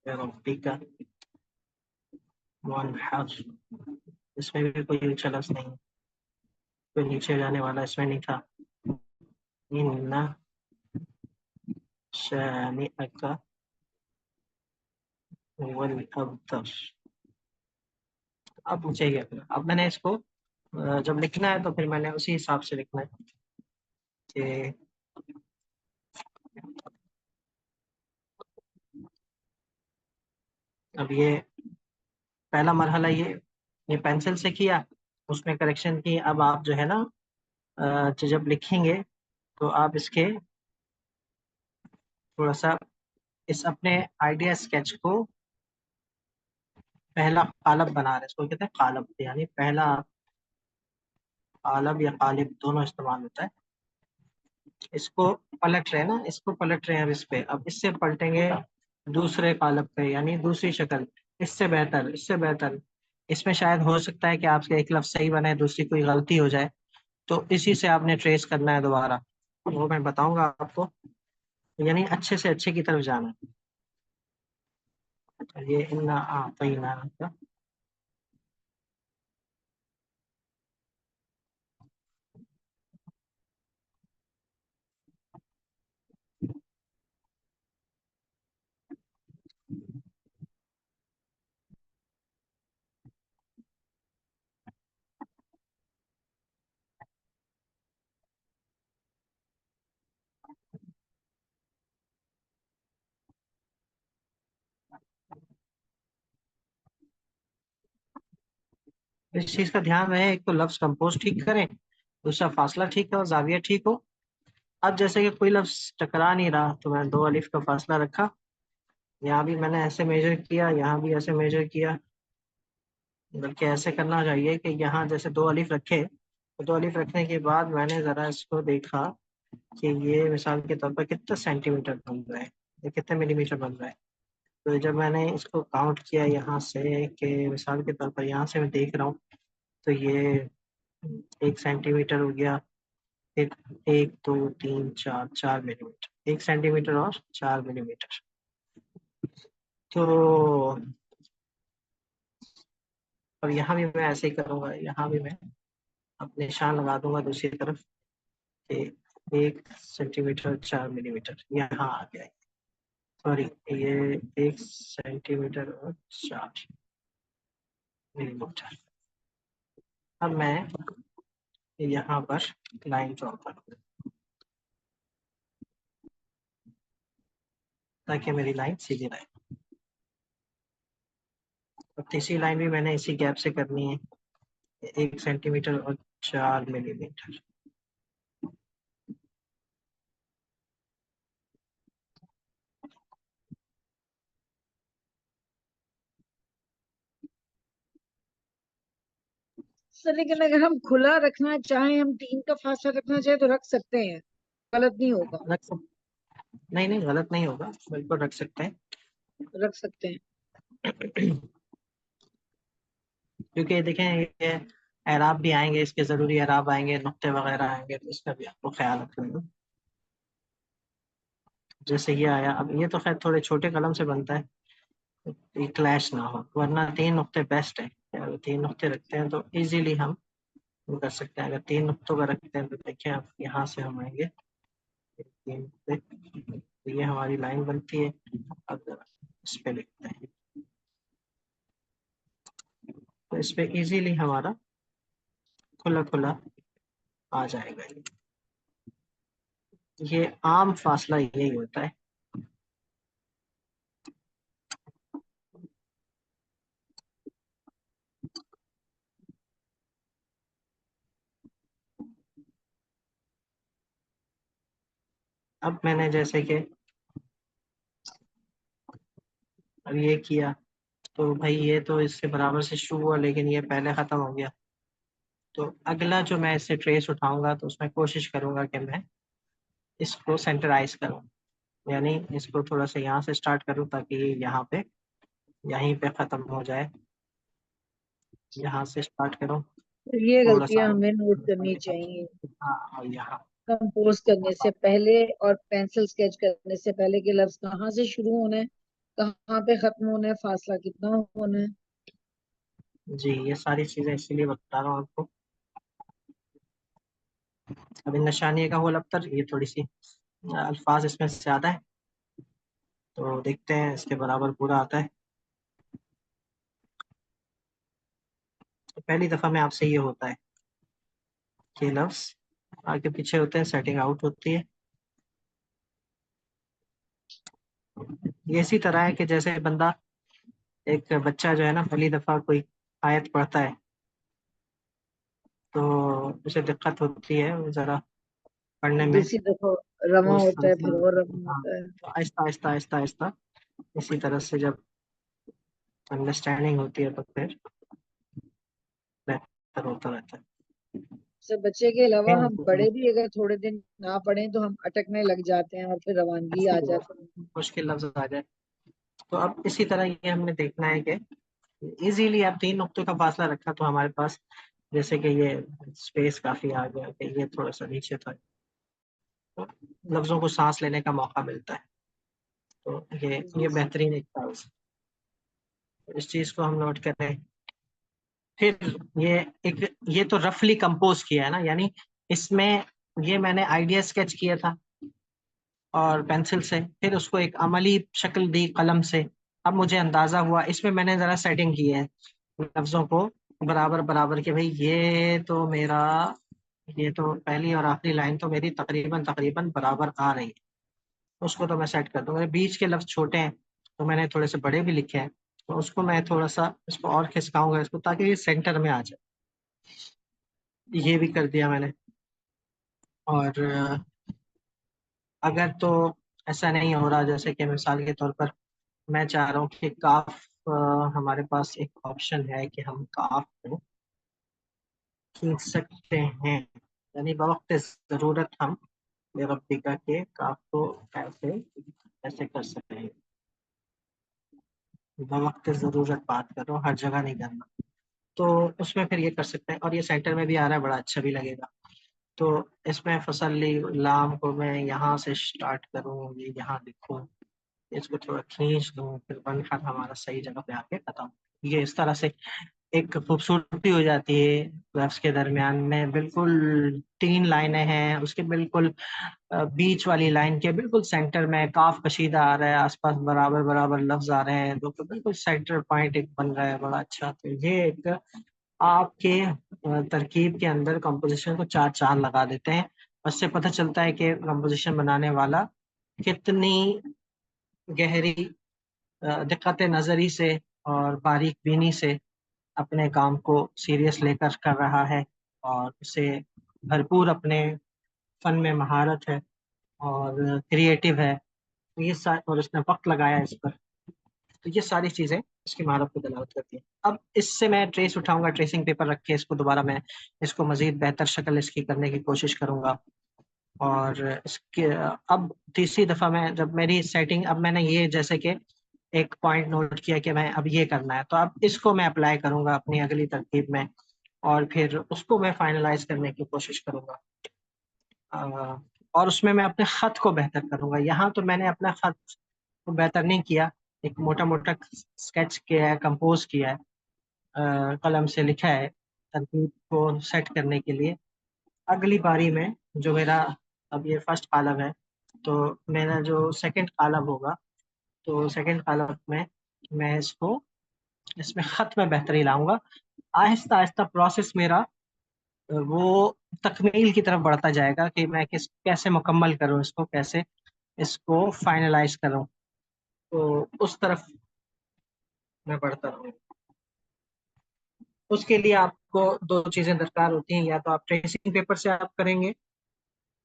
रब्बिका वनहर, इसमें भी कोई ऊंचा लफ्ज नहीं है, कोई नीचे जाने वाला इसमें नहीं था। इन्ना शानिअका हुवल अबतर। अब मुझे ये, अब मैंने इसको जब लिखना है तो फिर मैंने उसी हिसाब से लिखना है कि अब ये पहला मरहला ये पेंसिल से किया, उसमें करेक्शन की। अब आप जो है ना जब लिखेंगे तो आप इसके थोड़ा सा इस अपने आइडिया स्केच को पहला कालब बना रहे हैं, इसको कहते हैं कालब, यानी पहला कालब या कालिब दोनों इस्तेमाल होता है। इसको पलट रहे हैं ना, इसको पलट रहे हैं अब इस पे, अब इससे पलटेंगे दूसरे कालब पे, यानी दूसरी शक्ल। इससे बेहतर, इससे बेहतर। इसमें शायद हो सकता है कि आपसे एक लफ्ज सही बने, दूसरी कोई गलती हो जाए, तो इसी से आपने ट्रेस करना है दोबारा, वो मैं बताऊंगा आपको। यानी अच्छे से अच्छे की तरफ जाना है। ये इन्ना आतैना का, इस चीज का ध्यान रहे, एक तो लफ्ज कंपोज ठीक करें, दूसरा फासला ठीक हो, जाविया ठीक हो। अब जैसे कि कोई लफ्ज टकरा नहीं रहा तो मैंने 2 अलिफ का फासला रखा, यहाँ भी मैंने ऐसे मेजर किया, यहाँ भी ऐसे मेजर किया। बल्कि ऐसे करना चाहिए कि यहाँ जैसे 2 अलिफ रखे, तो 2 अलिफ रखने के बाद मैंने जरा इसको देखा कि ये मिसाल के तौर पर कितना सेंटीमीटर बन रहा है, ये कितने मिलीमीटर बन रहा है। तो जब मैंने इसको काउंट किया यहाँ से, कि मिसाल के तौर पर यहाँ से मैं देख रहा हूँ, तो ये 1 सेंटीमीटर हो गया, फिर 1 2 3 4, 4 मिलीमीटर, 1 सेंटीमीटर और 4 मिलीमीटर। तो और यहाँ भी मैं ऐसे ही करूँगा, यहाँ भी मैं अब निशान लगा दूंगा दूसरी तरफ कि 1 सेंटीमीटर 4 मिलीमीटर यहाँ आ गया। सॉरी, ये 1 सेंटीमीटर और 4 मिलीमीटर। अब मैं यहाँ पर लाइन ड्रॉ करूँ ताकि मेरी लाइन सीधी रहे। और तीसरी लाइन भी मैंने इसी गैप से करनी है, 1 सेंटीमीटर और 4 मिलीमीटर। सर लेकिन अगर हम खुला रखना चाहें, हम 3 का फासला रखना चाहें तो रख सकते हैं, गलत नहीं होगा? रख सक नहीं नहीं, गलत नहीं होगा, बिल्कुल रख सकते हैं। रख सकते हैं। क्योंकि देखें, ये एराब भी आएंगे, इसके जरूरी एराब आएंगे, नुक्ते वगैरह आएंगे, तो इसका भी आपको ख्याल रखना है। जैसे ये आया, अब ये तो खैर थोड़े छोटे कलम से बनता है, ये क्लैश ना हो, वरना 3 नुक्ते बेस्ट है। अगर 3 नुक्ते रखते हैं तो इजीली हम वो कर सकते हैं। अगर 3 नुक्तों का रखते हैं तो देखिए, आप यहाँ से हम आएंगे 3 नुक्ते, तो ये हमारी लाइन बनती है। अब जरा इस पे लिखते हैं, तो इस पे इजीली हमारा खुला खुला आ जाएगा। ये आम फासला यही होता है। अब मैंने जैसे कि अब ये किया, तो भाई ये तो इससे बराबर से शुरू हुआ, लेकिन ये पहले ख़त्म हो गया। तो अगला जो मैं इससे ट्रेस उठाऊंगा तो उसमें कोशिश करूंगा कि मैं इसको सेंटराइज करूं, यानी इसको थोड़ा सा यहाँ से स्टार्ट करूं ताकि ये यहाँ पे यहीं पे ख़त्म हो जाए। यहाँ से स्टार्ट करूं, ये थोड़ा सा गलतियां हमें नोट करनी चाहिए। हाँ, और यहाँ कंपोज करने से पहले और पेंसिल स्केच करने से पहले के लफ्ज कहाँ से शुरू होना है, कहाँ पे खत्म होना है, फासला कितना होना है। जी, ये सारी चीजें इसीलिए बता रहा हूँ आपको। अभी नशानिया का होल अख्तर, ये थोड़ी सी अल्फाज इसमें ज्यादा है, तो देखते हैं इसके बराबर पूरा आता है। तो पहली दफा में आपसे ये होता है कि लफ्ज आगे पीछे होते हैं, सेटिंग आउट होती है। ये इसी तरह है कि जैसे बंदा, एक बच्चा जो है ना, पहली दफा कोई आयत पढ़ता है तो उसे दिक्कत होती है जरा पढ़ने में। दूसरी दफा रमा उस होता तरह है, से, फिर और रमा हाँ, होता है। तो आहिस्ता आहिस्ता आहिस्ता आहिस्ता इसी तरह से जब अंडरस्टैंडिंग होती है तो फिर बेहतर होता रहता है। सब बच्चे के अलावा हम लेकिन बड़े भी अगर थोड़े दिन ना पढ़ें तो हम अटकने लग जाते हैं और फिर रवानगी आ जाती है। मुश्किल लफ्ज आ जाए, तो अब इसी तरह ये हमने देखना है कि इजीली आप तीन नुक्तों का फासला रखा तो हमारे पास, जैसे कि ये स्पेस काफी आ गया कि ये थोड़ा सा नीचे था, तो लफ्जों को सांस लेने का मौका मिलता है। तो ये जी जी। बेहतरीन एक था, इस चीज को हम नोट करें। फिर ये एक, ये तो रफली कंपोज किया है ना, यानी इसमें ये मैंने आइडिया स्केच किया था और पेंसिल से, फिर उसको एक अमली शक्ल दी कलम से। अब मुझे अंदाजा हुआ, इसमें मैंने जरा सेटिंग की है लफ्जों को बराबर बराबर के, भाई ये तो मेरा, ये तो पहली और आखिरी लाइन तो मेरी तकरीबन तकरीबन बराबर आ रही है। उसको तो मैं सेट कर दूंगा। बीच के लफ्ज छोटे हैं तो मैंने थोड़े से बड़े भी लिखे हैं, तो उसको मैं थोड़ा सा इसको और खिसकाऊंगा इसको, ताकि ये सेंटर में आ जाए। ये भी कर दिया मैंने। और अगर तो ऐसा नहीं हो रहा, जैसे कि मिसाल के तौर पर मैं चाह रहा हूँ कि काफ, हमारे पास एक ऑप्शन है कि हम काफ को खींच सकते हैं, यानी बवक्त ज़रूरत हम रब्बिका के काफ को ऐसे ऐसे कर सकते हैं। बवक्त ज़रूरत बात कर रहा हूँ, हर जगह नहीं करना। तो उसमें फिर ये कर सकते हैं, और ये सेंटर में भी आ रहा है, बड़ा अच्छा भी लगेगा। तो इसमें फसली लाम को मैं यहाँ से स्टार्ट करूँ, ये यहाँ लिखूँ, इसको थोड़ा खींच दूँ, फिर बनकर हमारा सही जगह पे आके खत्म। ये इस तरह से एक खूबसूरती हो जाती है। वेव्स के दरमियान में बिल्कुल तीन लाइनें हैं, उसके बिल्कुल बीच वाली लाइन के बिल्कुल सेंटर में काफ कशीदा आ रहा है, आसपास बराबर बराबर लफ्ज आ रहे हैं, तो बिल्कुल सेंटर पॉइंट एक बन रहा है, बड़ा अच्छा। तो ये एक आपके तरकीब के अंदर कंपोजिशन को चार चांद लगा देते हैं। उससे पता चलता है कि कंपोजिशन बनाने वाला कितनी गहरी दिक्कत नजरी से और बारीक बीनी से अपने काम को सीरियस लेकर कर रहा है, और उसे भरपूर अपने फन में महारत है और क्रिएटिव है। तो ये और उसने वक्त लगाया इस पर, तो ये सारी चीजें इसकी महारत को दलालत करती है। अब इससे मैं ट्रेस उठाऊंगा, ट्रेसिंग पेपर रख के इसको दोबारा मैं इसको मजीद बेहतर शक्ल इसकी करने की कोशिश करूंगा। और इसके अब तीसरी दफा मैं जब मेरी सेटिंग, अब मैंने ये जैसे कि एक पॉइंट नोट किया कि मैं अब ये करना है, तो अब इसको मैं अप्लाई करूंगा अपनी अगली तरकीब में, और फिर उसको मैं फाइनलाइज करने की कोशिश करूंगा। अ, और उसमें मैं अपने खत को बेहतर करूंगा। यहाँ तो मैंने अपना खत को बेहतर नहीं किया, एक मोटा मोटा स्केच किया है, कंपोज किया है, कलम से लिखा है तरकीब को सेट करने के लिए। अगली बारी में जो मेरा, अब ये फर्स्ट कॉलम है, तो मेरा जो सेकंड कॉलम होगा, तो सेकंड कॉलम में मैं इसको, इसमें खत में बेहतरी लाऊंगा। आहिस्ता आहिस्ता प्रोसेस मेरा वो तकमील की तरफ बढ़ता जाएगा कि मैं कैसे मुकम्मल करूं इसको, कैसे इसको फाइनलाइज करूं, तो उस तरफ मैं बढ़ता रहूं। उसके लिए आपको दो चीजें दरकार होती हैं, या तो आप ट्रेसिंग पेपर से आप करेंगे,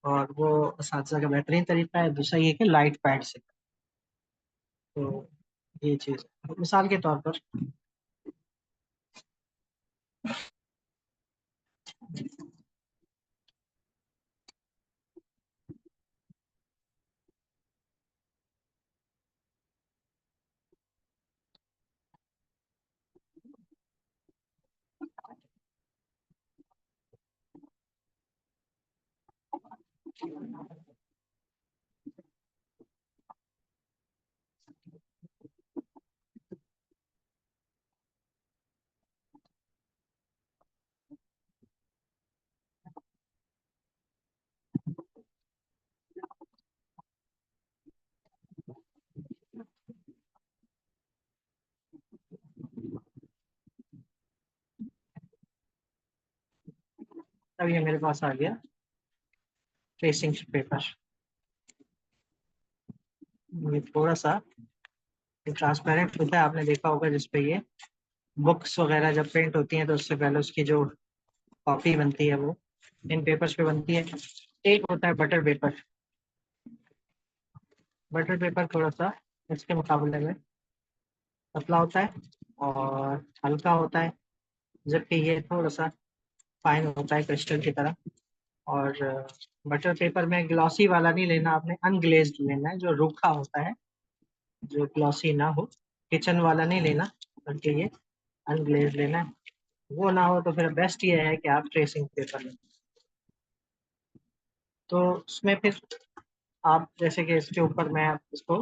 और वो असातिज़ा का बेहतरीन तरीका है। दूसरा ये कि लाइट पैड से। तो ये चीज़ मिसाल के तौर पर, अब ये मेरे पास आ गया ट्रेसिंग पेपर। ये थोड़ा सा ट्रांसपेरेंट होता है, आपने देखा होगा, जिसपे ये बुक्स वगैरह जब प्रिंट होती हैं तो उससे पहले उसकी जो कॉपी बनती है वो इन पेपर्स पे बनती है। एक होता है बटर पेपर। बटर पेपर थोड़ा सा इसके मुकाबले में पतला होता है और हल्का होता है, जबकि ये थोड़ा सा फाइन होता है क्रिस्टल की तरह। और बटर पेपर में ग्लॉसी वाला नहीं लेना आपने, अनग्लेज्ड लेना है, जो रूखा होता है, जो ग्लॉसी ना हो। किचन वाला नहीं लेना, बल्कि ये अनग्लेज्ड लेना है। वो ना हो तो फिर बेस्ट ये है कि आप ट्रेसिंग पेपर लें। तो उसमें फिर आप जैसे कि इसके ऊपर मैं इसको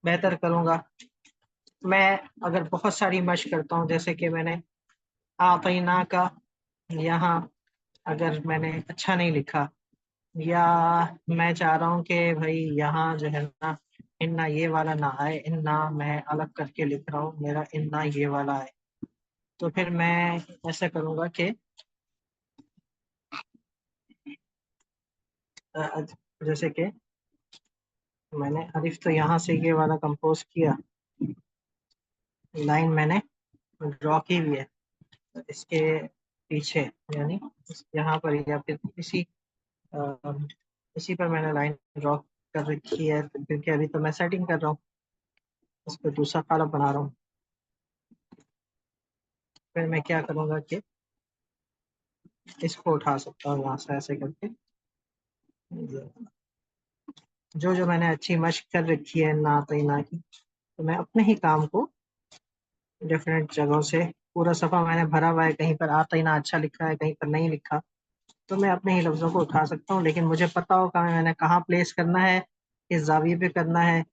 बेहतर करूँगा। मैं अगर बहुत सारी मशक करता हूँ, जैसे कि मैंने आतना का यहाँ अगर मैंने अच्छा नहीं लिखा, या मैं चाह रहा हूँ कि भाई यहाँ जो है ना इन्ना ये वाला ना आए, इन्ना मैं अलग करके लिख रहा हूँ, मेरा इन्ना ये वाला आए, तो फिर मैं ऐसा करूँगा कि अ, जैसे कि मैंने अलिफ तो यहाँ से ये वाला कंपोज किया, लाइन मैंने ड्रॉ की भी है, तो इसके पीछे यानी यहाँ पर या फिर अ, इसी पर मैंने लाइन ड्रॉ कर रखी है, क्योंकि अभी तो मैं सेटिंग कर रहा हूँ, इस पर दूसरा कॉलम बना रहा हूँ। फिर मैं क्या करूँगा कि इसको उठा सकता हूँ यहाँ से ऐसे करके। जो जो मैंने अच्छी मशक कर रखी है ना तो ना की, तो मैं अपने ही काम को डिफरेंट जगहों से, पूरा सफ़ा मैंने भरा हुआ है, कहीं पर आता ही ना अच्छा लिखा है, कहीं पर नहीं लिखा, तो मैं अपने ही लफ्ज़ों को उठा सकता हूँ, लेकिन मुझे पता होगा मैंने कहाँ प्लेस करना है, किस जाविये पे करना है,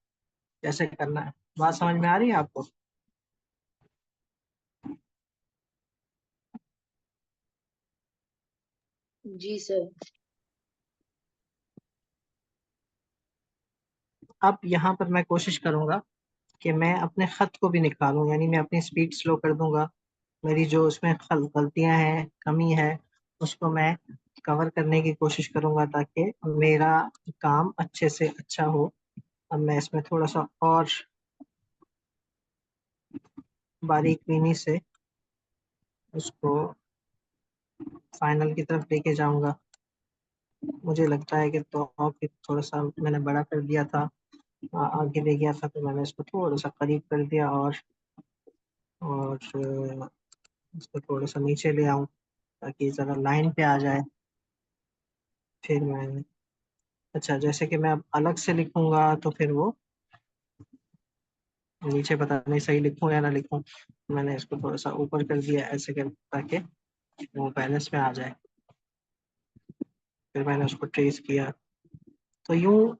कैसे करना है। बात समझ में आ रही है आपको? जी सर। अब यहाँ पर मैं कोशिश करूँगा कि मैं अपने ख़त को भी निकालूं, यानी मैं अपनी स्पीड स्लो कर दूंगा। मेरी जो उसमें गलतियां हैं, कमी है, उसको मैं कवर करने की कोशिश करूंगा ताकि मेरा काम अच्छे से अच्छा हो। अब मैं इसमें थोड़ा सा और बारीक बीनी से उसको फाइनल की तरफ लेके जाऊंगा। मुझे लगता है कि तो और फिर थोड़ा सा मैंने बड़ा कर दिया था, आगे ले गया था, तो मैंने इसको थोड़ा सा करीब कर दिया और इसको थोड़ा सा नीचे ले आऊं ताकि ज़रा लाइन पे आ जाए। फिर मैं, अच्छा, जैसे कि मैं अब अलग से लिखूंगा तो फिर वो नीचे पता नहीं सही लिखूं या ना लिखूं, मैंने इसको थोड़ा सा ऊपर कर दिया ऐसे कर, ताकि वो बैलेंस में आ जाए। फिर मैंने उसको ट्रेस किया। तो यूं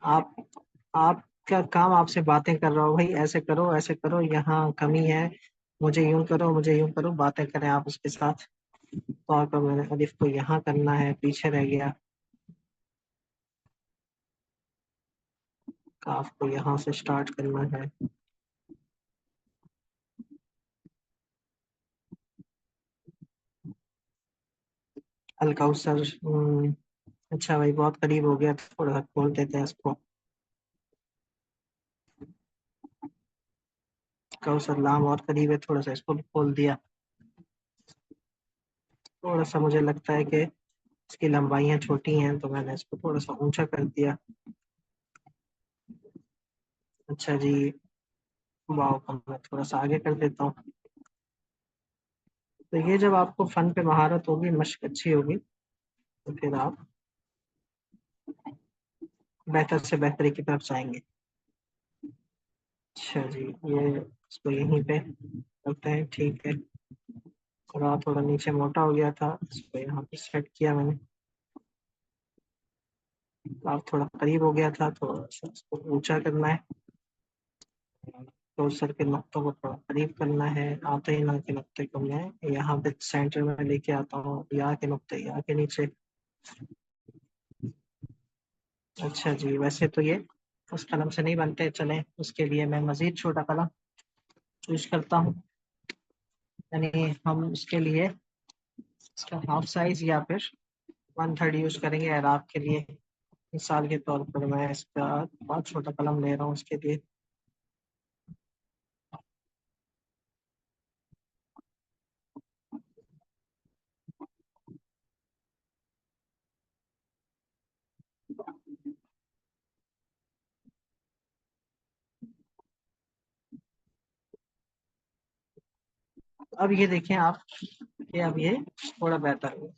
आप आपका काम, आपसे बातें कर रहा हो, भाई ऐसे करो ऐसे करो, यहाँ कमी है, मुझे यूं करो मुझे यूं करो, बातें करें आप उसके साथ। तो पर मैंने अलिफ को यहाँ करना है, पीछे रह गया, काफ को यहाँ से स्टार्ट करना है। अल काउसर, अच्छा भाई बहुत करीब हो गया, थोड़ा सा खोल देते हैं इसको। काउसर लाम और करीब है, थोड़ा सा इसको भी खोल दिया। थोड़ा सा मुझे लगता है कि इसकी लंबाइयाँ छोटी हैं, तो मैंने इसको थोड़ा सा ऊंचा कर दिया। अच्छा जी, वाव को मैं थोड़ा सा आगे कर देता हूँ। तो ये जब आपको फन पे महारत होगी, मशक अच्छी होगी, तो फिर आप बेहतर से बेहतरी की तरफ जाएंगे। अच्छा जी, ये इसको यहीं पे रखते हैं, ठीक है। थोड़ा थोड़ा नीचे मोटा हो गया था, इसको यहाँ पे सेट किया मैंने। आप थोड़ा करीब हो गया था, थोड़ा सा इसको ऊंचा करना है। तो सर के नुक्तों को थोड़ा करीब करना है। आते ही ना के नुक्ते को मैं यहाँ पे सेंटर में लेके आता हूँ, या के नुक्ते या के नीचे। अच्छा जी, वैसे तो ये उस कलम से नहीं बनते, चले उसके लिए मैं मजीद छोटा कलम यूज करता हूँ। यानी हम उसके लिए इसका हाफ साइज या फिर 1/3 यूज करेंगे एराब के लिए। मिसाल के तौर पर मैं इसका बहुत छोटा कलम ले रहा हूँ उसके लिए। अब ये देखें आप कि अब ये थोड़ा बेहतर हो,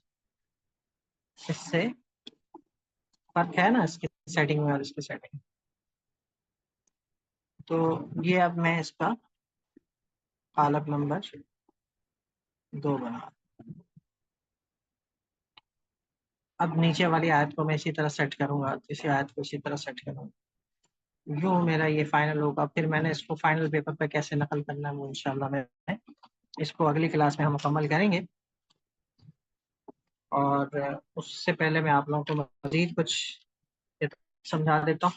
इससे फर्क है ना इसकी सेटिंग में और इसकी सेटिंग। तो ये अब मैं इसका कालम नंबर 2 बना। अब नीचे वाली आयत को मैं इसी तरह सेट करूंगा, इसी आयत को इसी तरह सेट करूंगा। यूँ मेरा ये फाइनल होगा। फिर मैंने इसको फाइनल पेपर पे कैसे नकल करना है वो इंशाल्लाह मैं इसको अगली क्लास में हम मुकम्मल करेंगे। और उससे पहले मैं आप लोगों को मज़ीद कुछ समझा देता हूँ।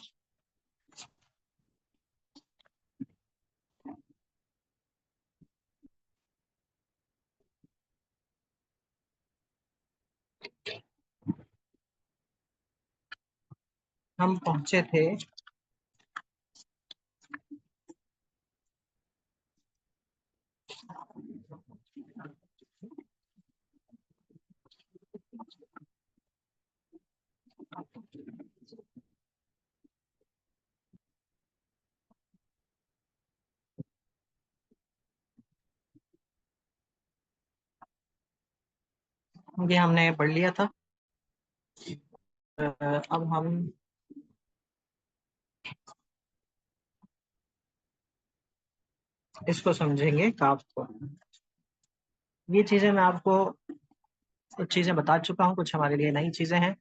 हम पहुंचे थे ये हमने पढ़ लिया था। अब हम इसको समझेंगे काफ को। ये चीजें मैं आपको कुछ चीजें बता चुका हूँ, कुछ हमारे लिए नई चीजें हैं।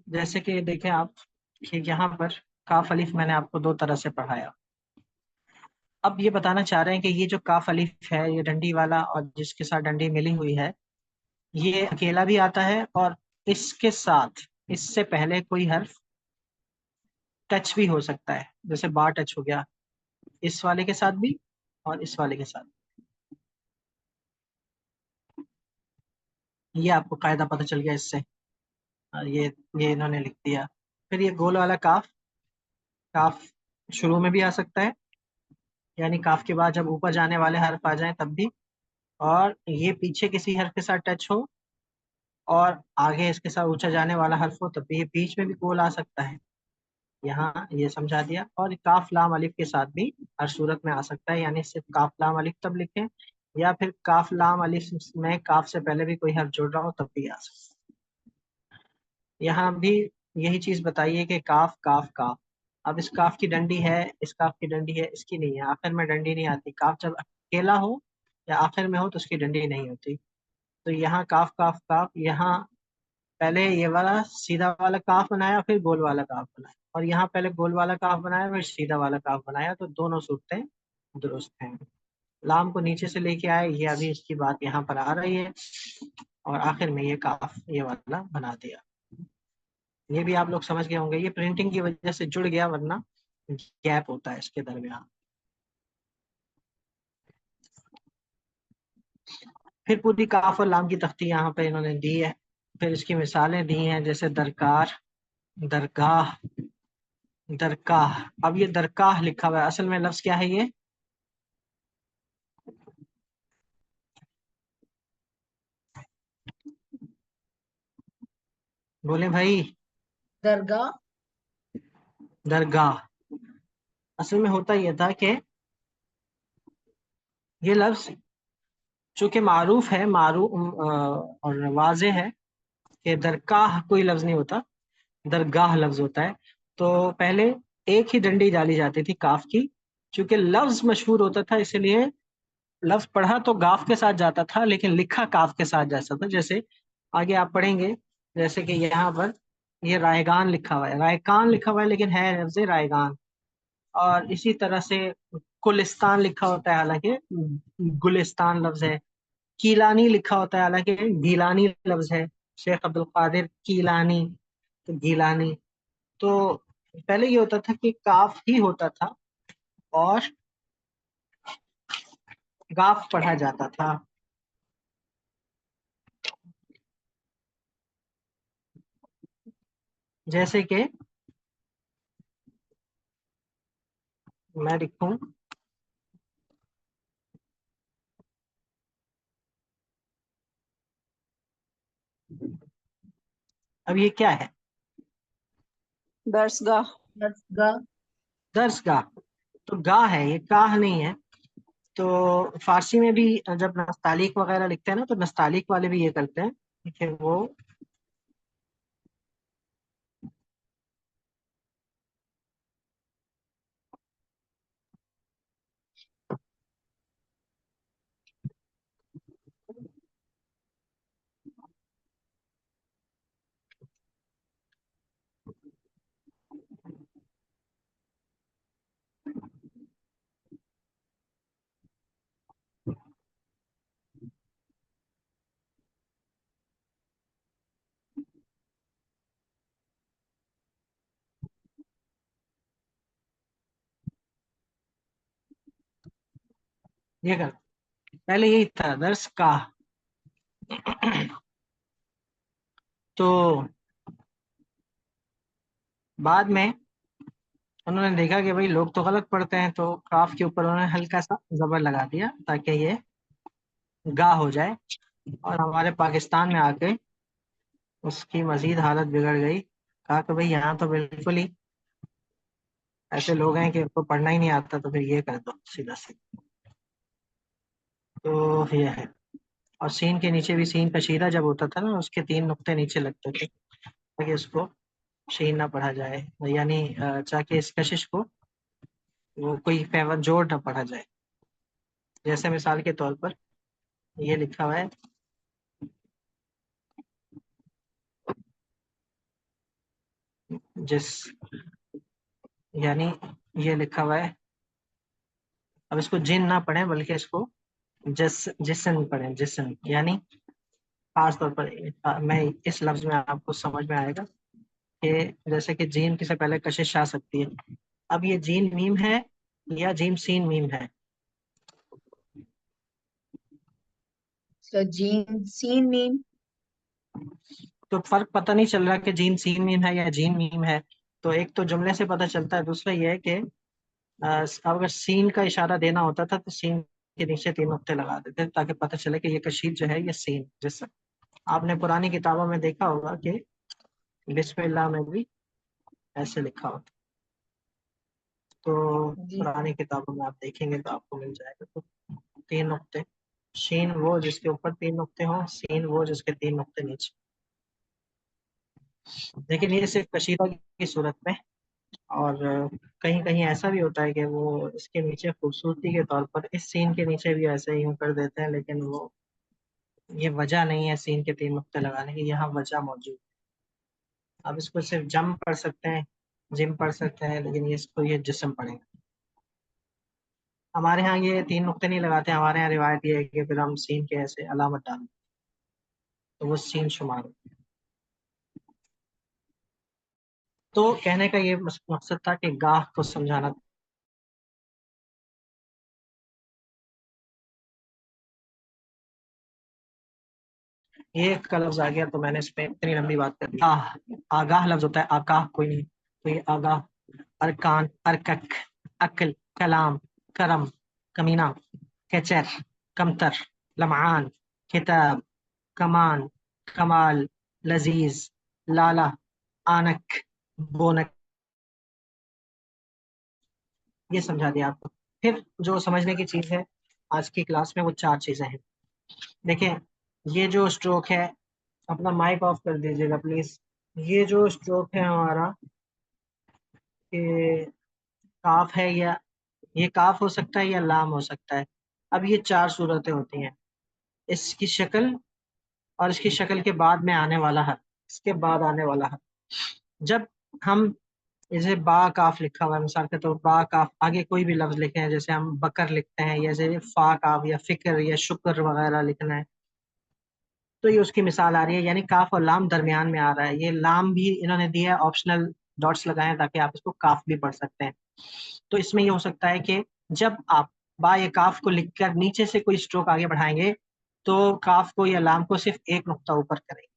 जैसे कि देखें आप कि यहाँ पर काफ अलिफ मैंने आपको 2 तरह से पढ़ाया। अब ये बताना चाह रहे हैं कि ये जो काफ अलिफ है, ये डंडी वाला और जिसके साथ डंडी मिली हुई है, ये अकेला भी आता है और इसके साथ इससे पहले कोई हर्फ टच भी हो सकता है। जैसे बा टच हो गया, इस वाले के साथ भी और इस वाले के साथ। ये आपको कायदा पता चल गया इससे। ये इन्होंने लिख दिया। फिर ये गोल वाला काफ, काफ शुरू में भी आ सकता है, यानी काफ के बाद जब ऊपर जाने वाले हर्फ आ जाएं तब भी। और ये पीछे किसी हर्फ के साथ टच हो और आगे इसके साथ ऊंचा जाने वाला हर्फ हो तब भी। ये बीच में भी गोल आ सकता है, यहाँ ये समझा दिया। और काफ लाम अलिफ के साथ भी हर सूरत में आ सकता है, यानी सिर्फ काफ लाम अलिफ तब लिखें या फिर काफ लाम अलिफ में काफ से पहले भी कोई हर्फ जुड़ रहा हो तब भी आ सकता है। यहाँ भी यही चीज बताइए कि काफ काफ काफ। अब इस काफ की डंडी है, इस काफ की डंडी है, इसकी नहीं है। आखिर में डंडी नहीं आती। काफ जब अकेला हो या आखिर में हो तो उसकी डंडी नहीं होती। तो यहाँ काफ काफ काफ, यहाँ पहले ये वाला सीधा वाला काफ बनाया फिर गोल वाला काफ बनाया, और यहाँ पहले गोल वाला काफ बनाया फिर सीधा वाला काफ बनाया, तो दोनों सूरतें दुरुस्त हैं। लाम को नीचे से लेके आए, ये अभी इसकी बात यहाँ पर आ रही है, और आखिर में ये काफ ये वाला बना दिया। ये भी आप लोग समझ गए होंगे। ये प्रिंटिंग की वजह से जुड़ गया, वरना गैप होता है इसके दरमियान। फिर पूरी काफ और लाम की तख्ती यहाँ पे इन्होंने दी है। फिर इसकी मिसालें दी हैं, जैसे दरकार, दरगाह, दरकाह। अब ये दरकाह लिखा हुआ है, असल में लफ्ज क्या है ये? बोले भाई। दरगाह। दरगाह। असल में होता यह था कि ये लफ्ज चूंकि मारूफ है, मारूफ और वाजे है कि दरगाह कोई लफ्ज नहीं होता, दरगाह लफ्ज होता है। तो पहले एक ही डंडी डाली जाती थी काफ की। चूंकि लफ्ज मशहूर होता था इसलिए लफ्ज पढ़ा तो गाफ के साथ जाता था, लेकिन लिखा काफ के साथ जाता था। जैसे आगे आप पढ़ेंगे, जैसे कि यहाँ पर ये रायगान लिखा हुआ है, रायकान लिखा हुआ है लेकिन है लफ्ज रायगान। और इसी तरह से गुलिस्तान लिखा होता है, हालांकि गुलिस्तान लफ्ज है। कीलानी लिखा होता है, हालांकि गीलानी लफ्ज है। शेख अब्दुल कादिर कीलानी, तो गीलानी। तो पहले ये होता था कि काफ ही होता था और गाफ पढ़ा जाता था। जैसे कि मैं लिखूं, अब ये क्या है? दर्सगाह। दर्सगाह। दर्सगाह। तो गा है, ये काह नहीं है। तो फारसी में भी जब नस्तालिक वगैरह लिखते हैं ना, तो नस्तालिक वाले भी ये करते हैं कि वो ये कर, पहले यही था दर्स काह। तो बाद में उन्होंने देखा कि भाई लोग तो गलत पढ़ते हैं, तो काफ के ऊपर उन्होंने हल्का सा जबर लगा दिया ताकि ये गा हो जाए। और हमारे पाकिस्तान में आके उसकी मजीद हालत बिगड़ गई। कहा कि भाई यहाँ तो बिल्कुल ही ऐसे लोग हैं कि उनको पढ़ना ही नहीं आता, तो फिर ये कर दो सीधा सीधा। तो ये है। और सीन के नीचे भी, सीन कशीदा जब होता था ना, उसके 3 नुक्ते नीचे लगते थे ताकि उसको शीन ना पढ़ा जाए, यानी ताकि इस कशिश को वो कोई पैवा जोड़ ना पढ़ा जाए। जैसे मिसाल के तौर पर ये लिखा हुआ है, जिस, यानी ये लिखा हुआ है। अब इसको जिन ना पढ़े बल्कि इसको जिसन पढ़े, जिसन, यानी खास तौर पर मैं इस लफ्ज में आपको समझ में आएगा कि जैसे कि जीन से पहले कशिश आ सकती है। अब ये जीन मीम है या जीम सीन मीम है? So जीन सीन मीम। तो फर्क पता नहीं चल रहा कि जीन सीन मीम है या जीन मीम है। तो एक तो जुमले से पता चलता है, दूसरा ये है कि अगर सीन का इशारा देना होता था तो सीन के नीचे 3 नुक्ते लगा देते ताकि पता चले कि ये कशीद जो है ये सीन, जिससे आपने पुरानी किताबों में देखा होगा कि बिस्मिल्लाह में भी ऐसे लिखा होता। तो जी। पुरानी किताबों में आप देखेंगे तो आपको मिल जाएगा। तो 3 नुक्ते, शीन वो जिसके ऊपर 3 नुक्ते हों, सीन वो जिसके 3 नुक्ते नीचे। लेकिन ये सिर्फ कशीदा की सूरत में। और कहीं कहीं ऐसा भी होता है कि वो इसके नीचे खूबसूरती के तौर पर इस सीन के नीचे भी ऐसे ही यूं कर देते हैं, लेकिन वो ये वजह नहीं है सीन के 3 नुक्ते लगाने की, यहाँ वजह मौजूद है। आप इसको सिर्फ जम पढ़ सकते हैं, जिम पढ़ सकते हैं, लेकिन ये इसको ये जिस्म पढ़ेंगे। हमारे यहाँ ये 3 नुक्ते नहीं लगाते, हमारे यहाँ रिवायत ये है कि फिर हम सीन के ऐसे अलामत डालें तो वो सीन शुमार हो। तो कहने का ये मकसद था कि गाह को समझाना। ये एक का लफ्ज आ गया तो मैंने इस पे इतनी लंबी बात कर दी। आगाह लफ्ज होता है, आगाह कोई नहीं। तो ये आगाह, अरकान, अरकक, अक्ल, कलाम, करम, कमीना, कैचर, कमतर, लमआन, किताब, कमान, कमाल, लजीज, लाला, आनक, बोनक। ये समझा दिया आपको। फिर जो समझने की चीज है आज की क्लास में, वो 4 चीजें हैं। देखिए, ये जो स्ट्रोक है, अपना माइक ऑफ कर दीजिएगा प्लीज। ये जो स्ट्रोक है हमारा, कि काफ है, या ये काफ हो सकता है या लाम हो सकता है। अब ये 4 सूरतें होती हैं, इसकी शक्ल और इसकी शक्ल के बाद में आने वाला हर्फ, इसके बाद आने वाला हर्फ। जब हम जैसे बा काफ लिखा हुआ है, मिसाल के तौर बा काफ आगे कोई भी लफ्ज लिखे हैं, जैसे हम बकर लिखते हैं, या जैसे फा काफ या फिक्र या शुक्र वगैरह लिखना है, तो ये उसकी मिसाल आ रही है। यानी काफ और लाम दरमियान में आ रहा है। ये लाम भी इन्होंने दिया है ऑप्शनल डॉट्स लगाए हैं ताकि आप इसको काफ भी पढ़ सकते हैं। तो इसमें ये हो सकता है कि जब आप बा या काफ को लिखकर नीचे से कोई स्ट्रोक आगे बढ़ाएंगे तो काफ को या लाम को सिर्फ एक नुक्ता ऊपर करेंगे।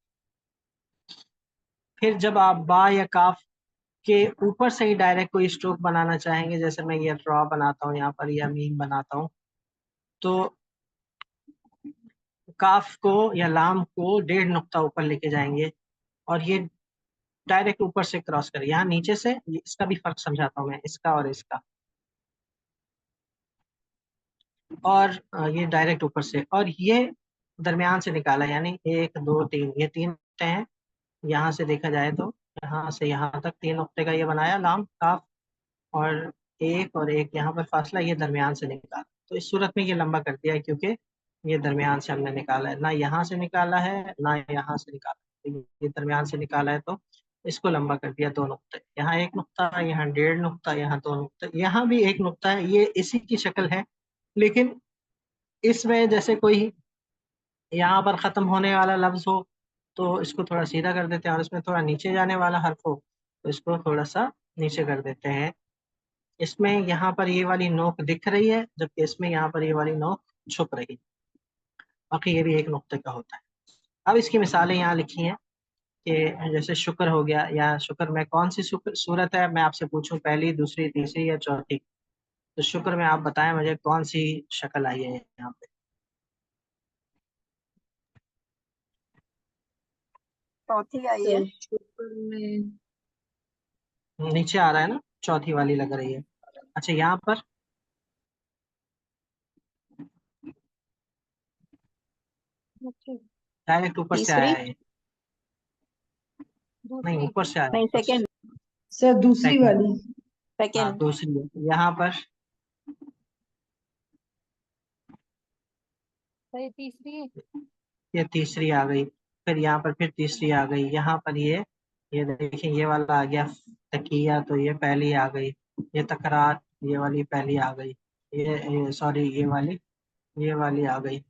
फिर जब आप बा या काफ के ऊपर से ही डायरेक्ट कोई स्ट्रोक बनाना चाहेंगे, जैसे मैं ये ड्रॉ बनाता हूँ यहाँ पर या मीम बनाता हूँ, तो काफ को या लाम को 1.5 नुक्ता ऊपर लेके जाएंगे और ये डायरेक्ट ऊपर से क्रॉस करें। यहाँ नीचे से इसका भी फर्क समझाता हूँ मैं, इसका और इसका। और ये डायरेक्ट ऊपर से, और ये दरमियान से निकाला, यानी 1 2 3, ये 3 नुक्ते हैं। यहाँ से देखा जाए तो यहाँ से यहाँ तक 3 नुक्ते का ये बनाया लाम काफ, और एक यहाँ पर फासला, ये दरमियान से निकाला। तो इस सूरत में ये लंबा कर दिया है क्योंकि ये दरमियान से हमने निकाला है, ना यहाँ से निकाला है ना यहाँ से निकाला है, तो ये दरमियान से निकाला है तो इसको लंबा कर दिया 2 नुक्ते। यहाँ 1 नुक्ता, यहाँ 1.5 नुक्ता, यहाँ 2 नुक्ते, यहाँ भी 1 नुक्ता है। ये इसी की शक्ल है, लेकिन इसमें जैसे कोई यहाँ पर खत्म होने वाला लफ्ज हो तो इसको थोड़ा सीधा कर देते हैं, और इसमें थोड़ा नीचे जाने वाला हर्फ हो तो इसको थोड़ा सा नीचे कर देते हैं। इसमें यहाँ पर ये वाली नोक दिख रही है, जबकि इसमें यहाँ पर ये वाली नोक छुप रही। बाकी ये भी 1 नुक्ते का होता है। अब इसकी मिसालें यहाँ लिखी हैं कि जैसे शुक्र हो गया, या शुक्र में कौन सी सूरत है, मैं आपसे पूछूं पहली, दूसरी, तीसरी या चौथी, तो शुक्र में आप बताएं मुझे कौन सी शक्ल आई है यहाँ पे। चौथी आई है। तो शुक्र में नीचे आ रहा है ना, चौथी वाली लग रही है। अच्छा, यहाँ पर डायरेक्ट ऊपर से आया तीसरी, है। नहीं, ऊपर से आया, नहीं ऊपर से। सेकंड, सर दूसरी सेकंड। वाली। हाँ, सेकंड। दूसरी है यहाँ पर। ये तीसरी आ गई, फिर यहाँ पर फिर तीसरी आ गई, यहाँ पर ये देखिए ये वाला आ गया तकिया, तो ये पहली आ गई। ये तकरार, ये वाली पहली आ गई। ये सॉरी, ये वाली आ गई।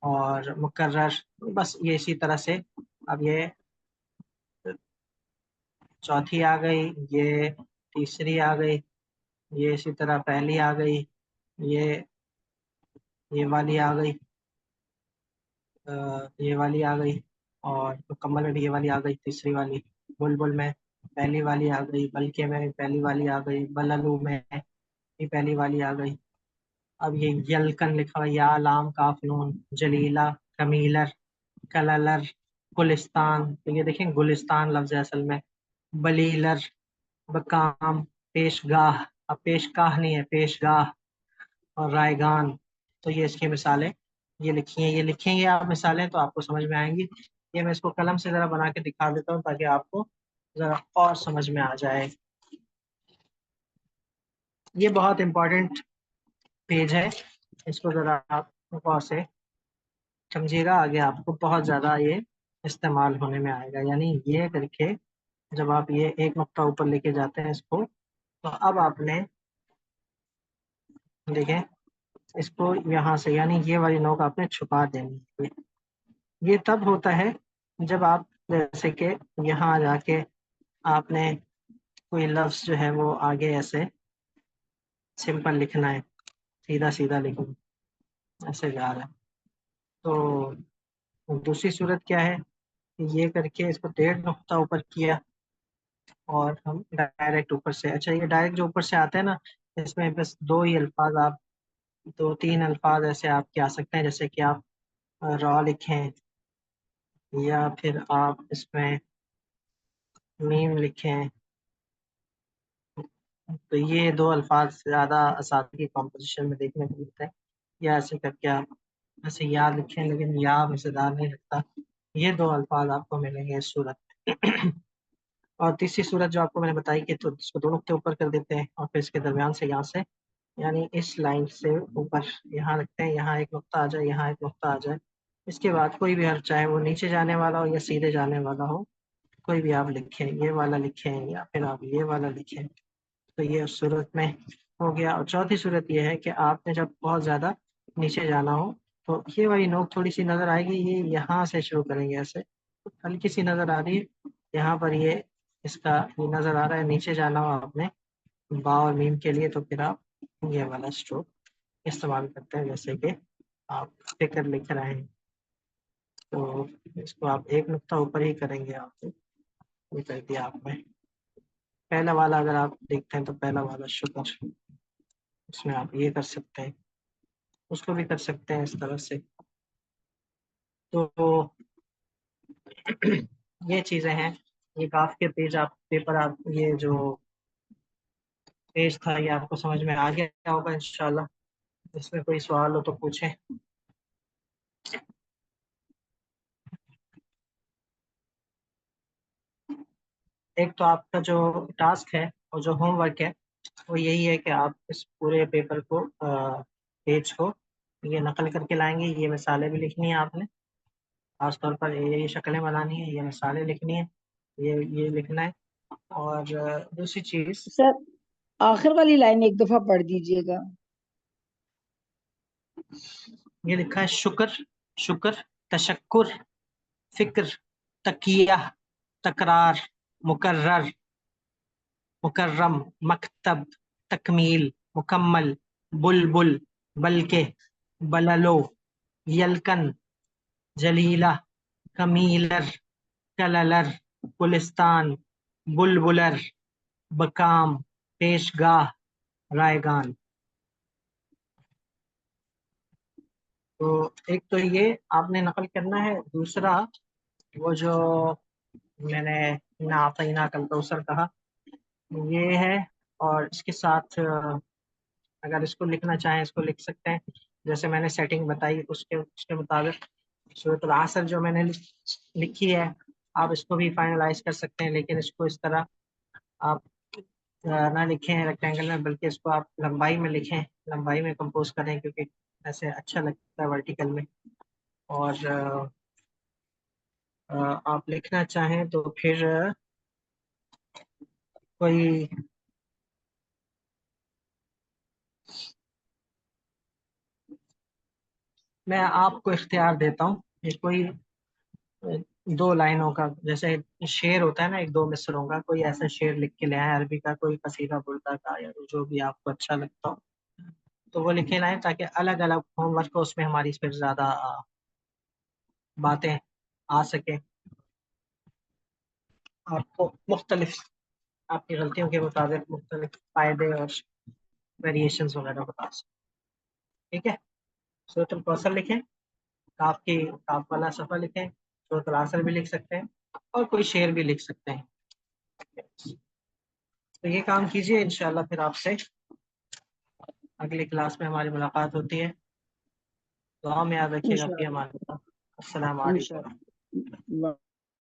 और मुकर्रर, बस ये इसी तरह से। अब ये चौथी आ गई, ये तीसरी आ गई, ये इसी तरह पहली आ गई, ये ये वाली आ गई, ये वाली आ गई, और मुकम्मल में भी ये वाली आ गई, तीसरी वाली। बुलबुल में पहली वाली आ गई, बल्कि में भी पहली वाली आ गई, बललू में भी पहली वाली आ गई। अब ये यलकन लिखा हुआ, या लाम काफ नून, जलीला, कमीलर, कललर, गुलिस्तान, तो ये देखें गुलिस्तान लफ्ज है असल में। बलीलर, बकाम, पेशगाह, अब पेशगाह नहीं है, पेशगाह, और रायगान। तो ये इसकी मिसालें ये लिखी हैं, ये लिखेंगे आप मिसालें तो आपको समझ में आएंगी। ये मैं इसको कलम से ज़रा बना के दिखा देता हूँ ताकि आपको ज़रा और समझ में आ जाए। ये बहुत इम्पोर्टेंट पेज है, इसको ज़रा आप गौर से समझिएगा, आगे आपको बहुत ज़्यादा ये इस्तेमाल होने में आएगा। यानी ये करके जब आप ये 1 नुक्ता ऊपर लेके जाते हैं इसको, तो अब आपने देखें इसको यहाँ से, यानी ये वाली नोक आपने छुपा देनी है। ये तब होता है जब आप जैसे कि यहाँ जाके आपने कोई लफ्ज जो है वो आगे ऐसे सिंपल लिखना है, सीधा सीधा लिखना, ऐसे जा रहा है। तो दूसरी सूरत क्या है, ये करके इसको 1.5 नुक्ता ऊपर किया और हम डायरेक्ट ऊपर से, अच्छा ये डायरेक्ट जो ऊपर से आते हैं ना, इसमें बस 2 ही अल्फाज आप, 2 3 अल्फाज ऐसे आपके आ सकते हैं, जैसे कि आप रॉ लिखें, या फिर आप इसमें मीम लिखें। तो ये 2 अल्फाज ज़्यादा असाती की कॉम्पोजिशन में देखने को मिलते हैं। या ऐसे करके आप ऐसे या लिखें, लेकिन या मज़ेदार नहीं लगता। ये 2 अल्फाज आपको मिलेंगे इस सूरत में। और तीसरी सूरत जो आपको मैंने बताई कि तो इसको 2 नुक्ते ऊपर कर देते हैं और फिर इसके दरमियान से यहाँ से, यानी इस लाइन से ऊपर यहाँ रखते हैं, यहाँ 1 नुक्ता आ जाए, यहाँ 1 नुक्ता आ जाए। इसके बाद कोई भी हर्फ, चाहे वो नीचे जाने वाला हो या सीधे जाने वाला हो, कोई भी आप लिखें, ये वाला लिखें या फिर आप ये वाला लिखें, तो ये उस सूरत में हो गया। और चौथी सूरत ये है कि आपने जब बहुत ज़्यादा नीचे जाना हो तो ये वाली नोक थोड़ी सी नज़र आएगी, ये यहाँ से शुरू करेंगे, ऐसे तो हल्की सी नज़र आ रही है यहाँ पर, ये इसका ये नज़र आ रहा है, नीचे जाना हो आपने बा और मीम के लिए, तो फिर आप ये वाला स्ट्रोक इस्तेमाल करते हैं। जैसे कि आप फिक्र लिख रहे हैं तो इसको आप एक नुक्ता ऊपर ही करेंगे, आप ये कर दिया आपने। पहला वाला अगर आप देखते हैं तो पहला वाला शुक्र, उसमें आप ये कर सकते हैं, उसको भी कर सकते हैं इस तरह से। तो ये चीज़ें हैं। ये काफ के पेज आप पेपर आप ये जो पेज था ये आपको समझ में आ गया होगा इंशाल्लाह। इसमें कोई सवाल हो तो पूछें। एक तो आपका जो टास्क है और जो होमवर्क है वो यही है कि आप इस पूरे पेपर को पेज को ये नकल करके लाएंगे। ये मिसालें भी लिखनी है आपने, खासतौर पर ये शक्लें बनानी है, ये मिसालें लिखनी है, ये लिखना है। और दूसरी चीज़, सर आखिर वाली लाइन एक दफा पढ़ दीजिएगा। ये लिखा है शुक्र, शुक्र, तशक्कुर, फिक्र, तकिया, तकरार, मुकर्रर, मुकर्रम, मकतब, तकमील, मुकम्मल, बुलबुल, बल्कि, बललो, यलकन, जलीला, कमीलर, कललर, गुलिस्तान, बुलबुलर, बकाम, पेशगाह, रायगान। तो एक तो ये आपने नकल करना है। दूसरा वो जो मैंने ना आतना कल कौसर कहा ये है। और इसके साथ अगर इसको लिखना चाहें इसको लिख सकते हैं, जैसे मैंने सेटिंग बताई उसके उसके मुताबिक। सूरत असर जो मैंने लिखी है आप इसको भी फाइनलाइज कर सकते हैं, लेकिन इसको इस तरह आप ना लिखें रेक्टेंगल में, बल्कि इसको आप लंबाई में लिखें, लंबाई में कंपोज करें, क्योंकि ऐसे अच्छा लगता है वर्टिकल में। और आप लिखना चाहें तो फिर कोई मैं आपको इख्तियार देता हूँ कि कोई दो लाइनों का, जैसे शेर होता है ना, एक दो मिसरों का, कोई ऐसा शेर लिख के ले आए अरबी का, कोई कसीदा बुर्दा का, या जो भी आपको अच्छा लगता हो तो वो लिखे लाएं, ताकि अलग अलग होमवर्क को उसमें हमारी फिर ज़्यादा बातें आ सके, आपको मुख्तलिफ आपकी गलतियों के मुताबिक मुख्तलिफ फ़ायदे और वेरिएशंस वगैरह बता सकें। ठीक है, सूरत कौसर लिखें, काफ वाला सफ़ा लिखें, सूरत असर भी लिख सकते हैं और कोई शेर भी लिख सकते हैं। तो ये काम कीजिए, इंशाल्लाह फिर आपसे अगली क्लास में हमारी मुलाकात होती है। दुआ में याद रखिएगा। अपनी इंशाअल्लाह। अमान। अस्सलाम वालेकुम। इंशाअल्लाह।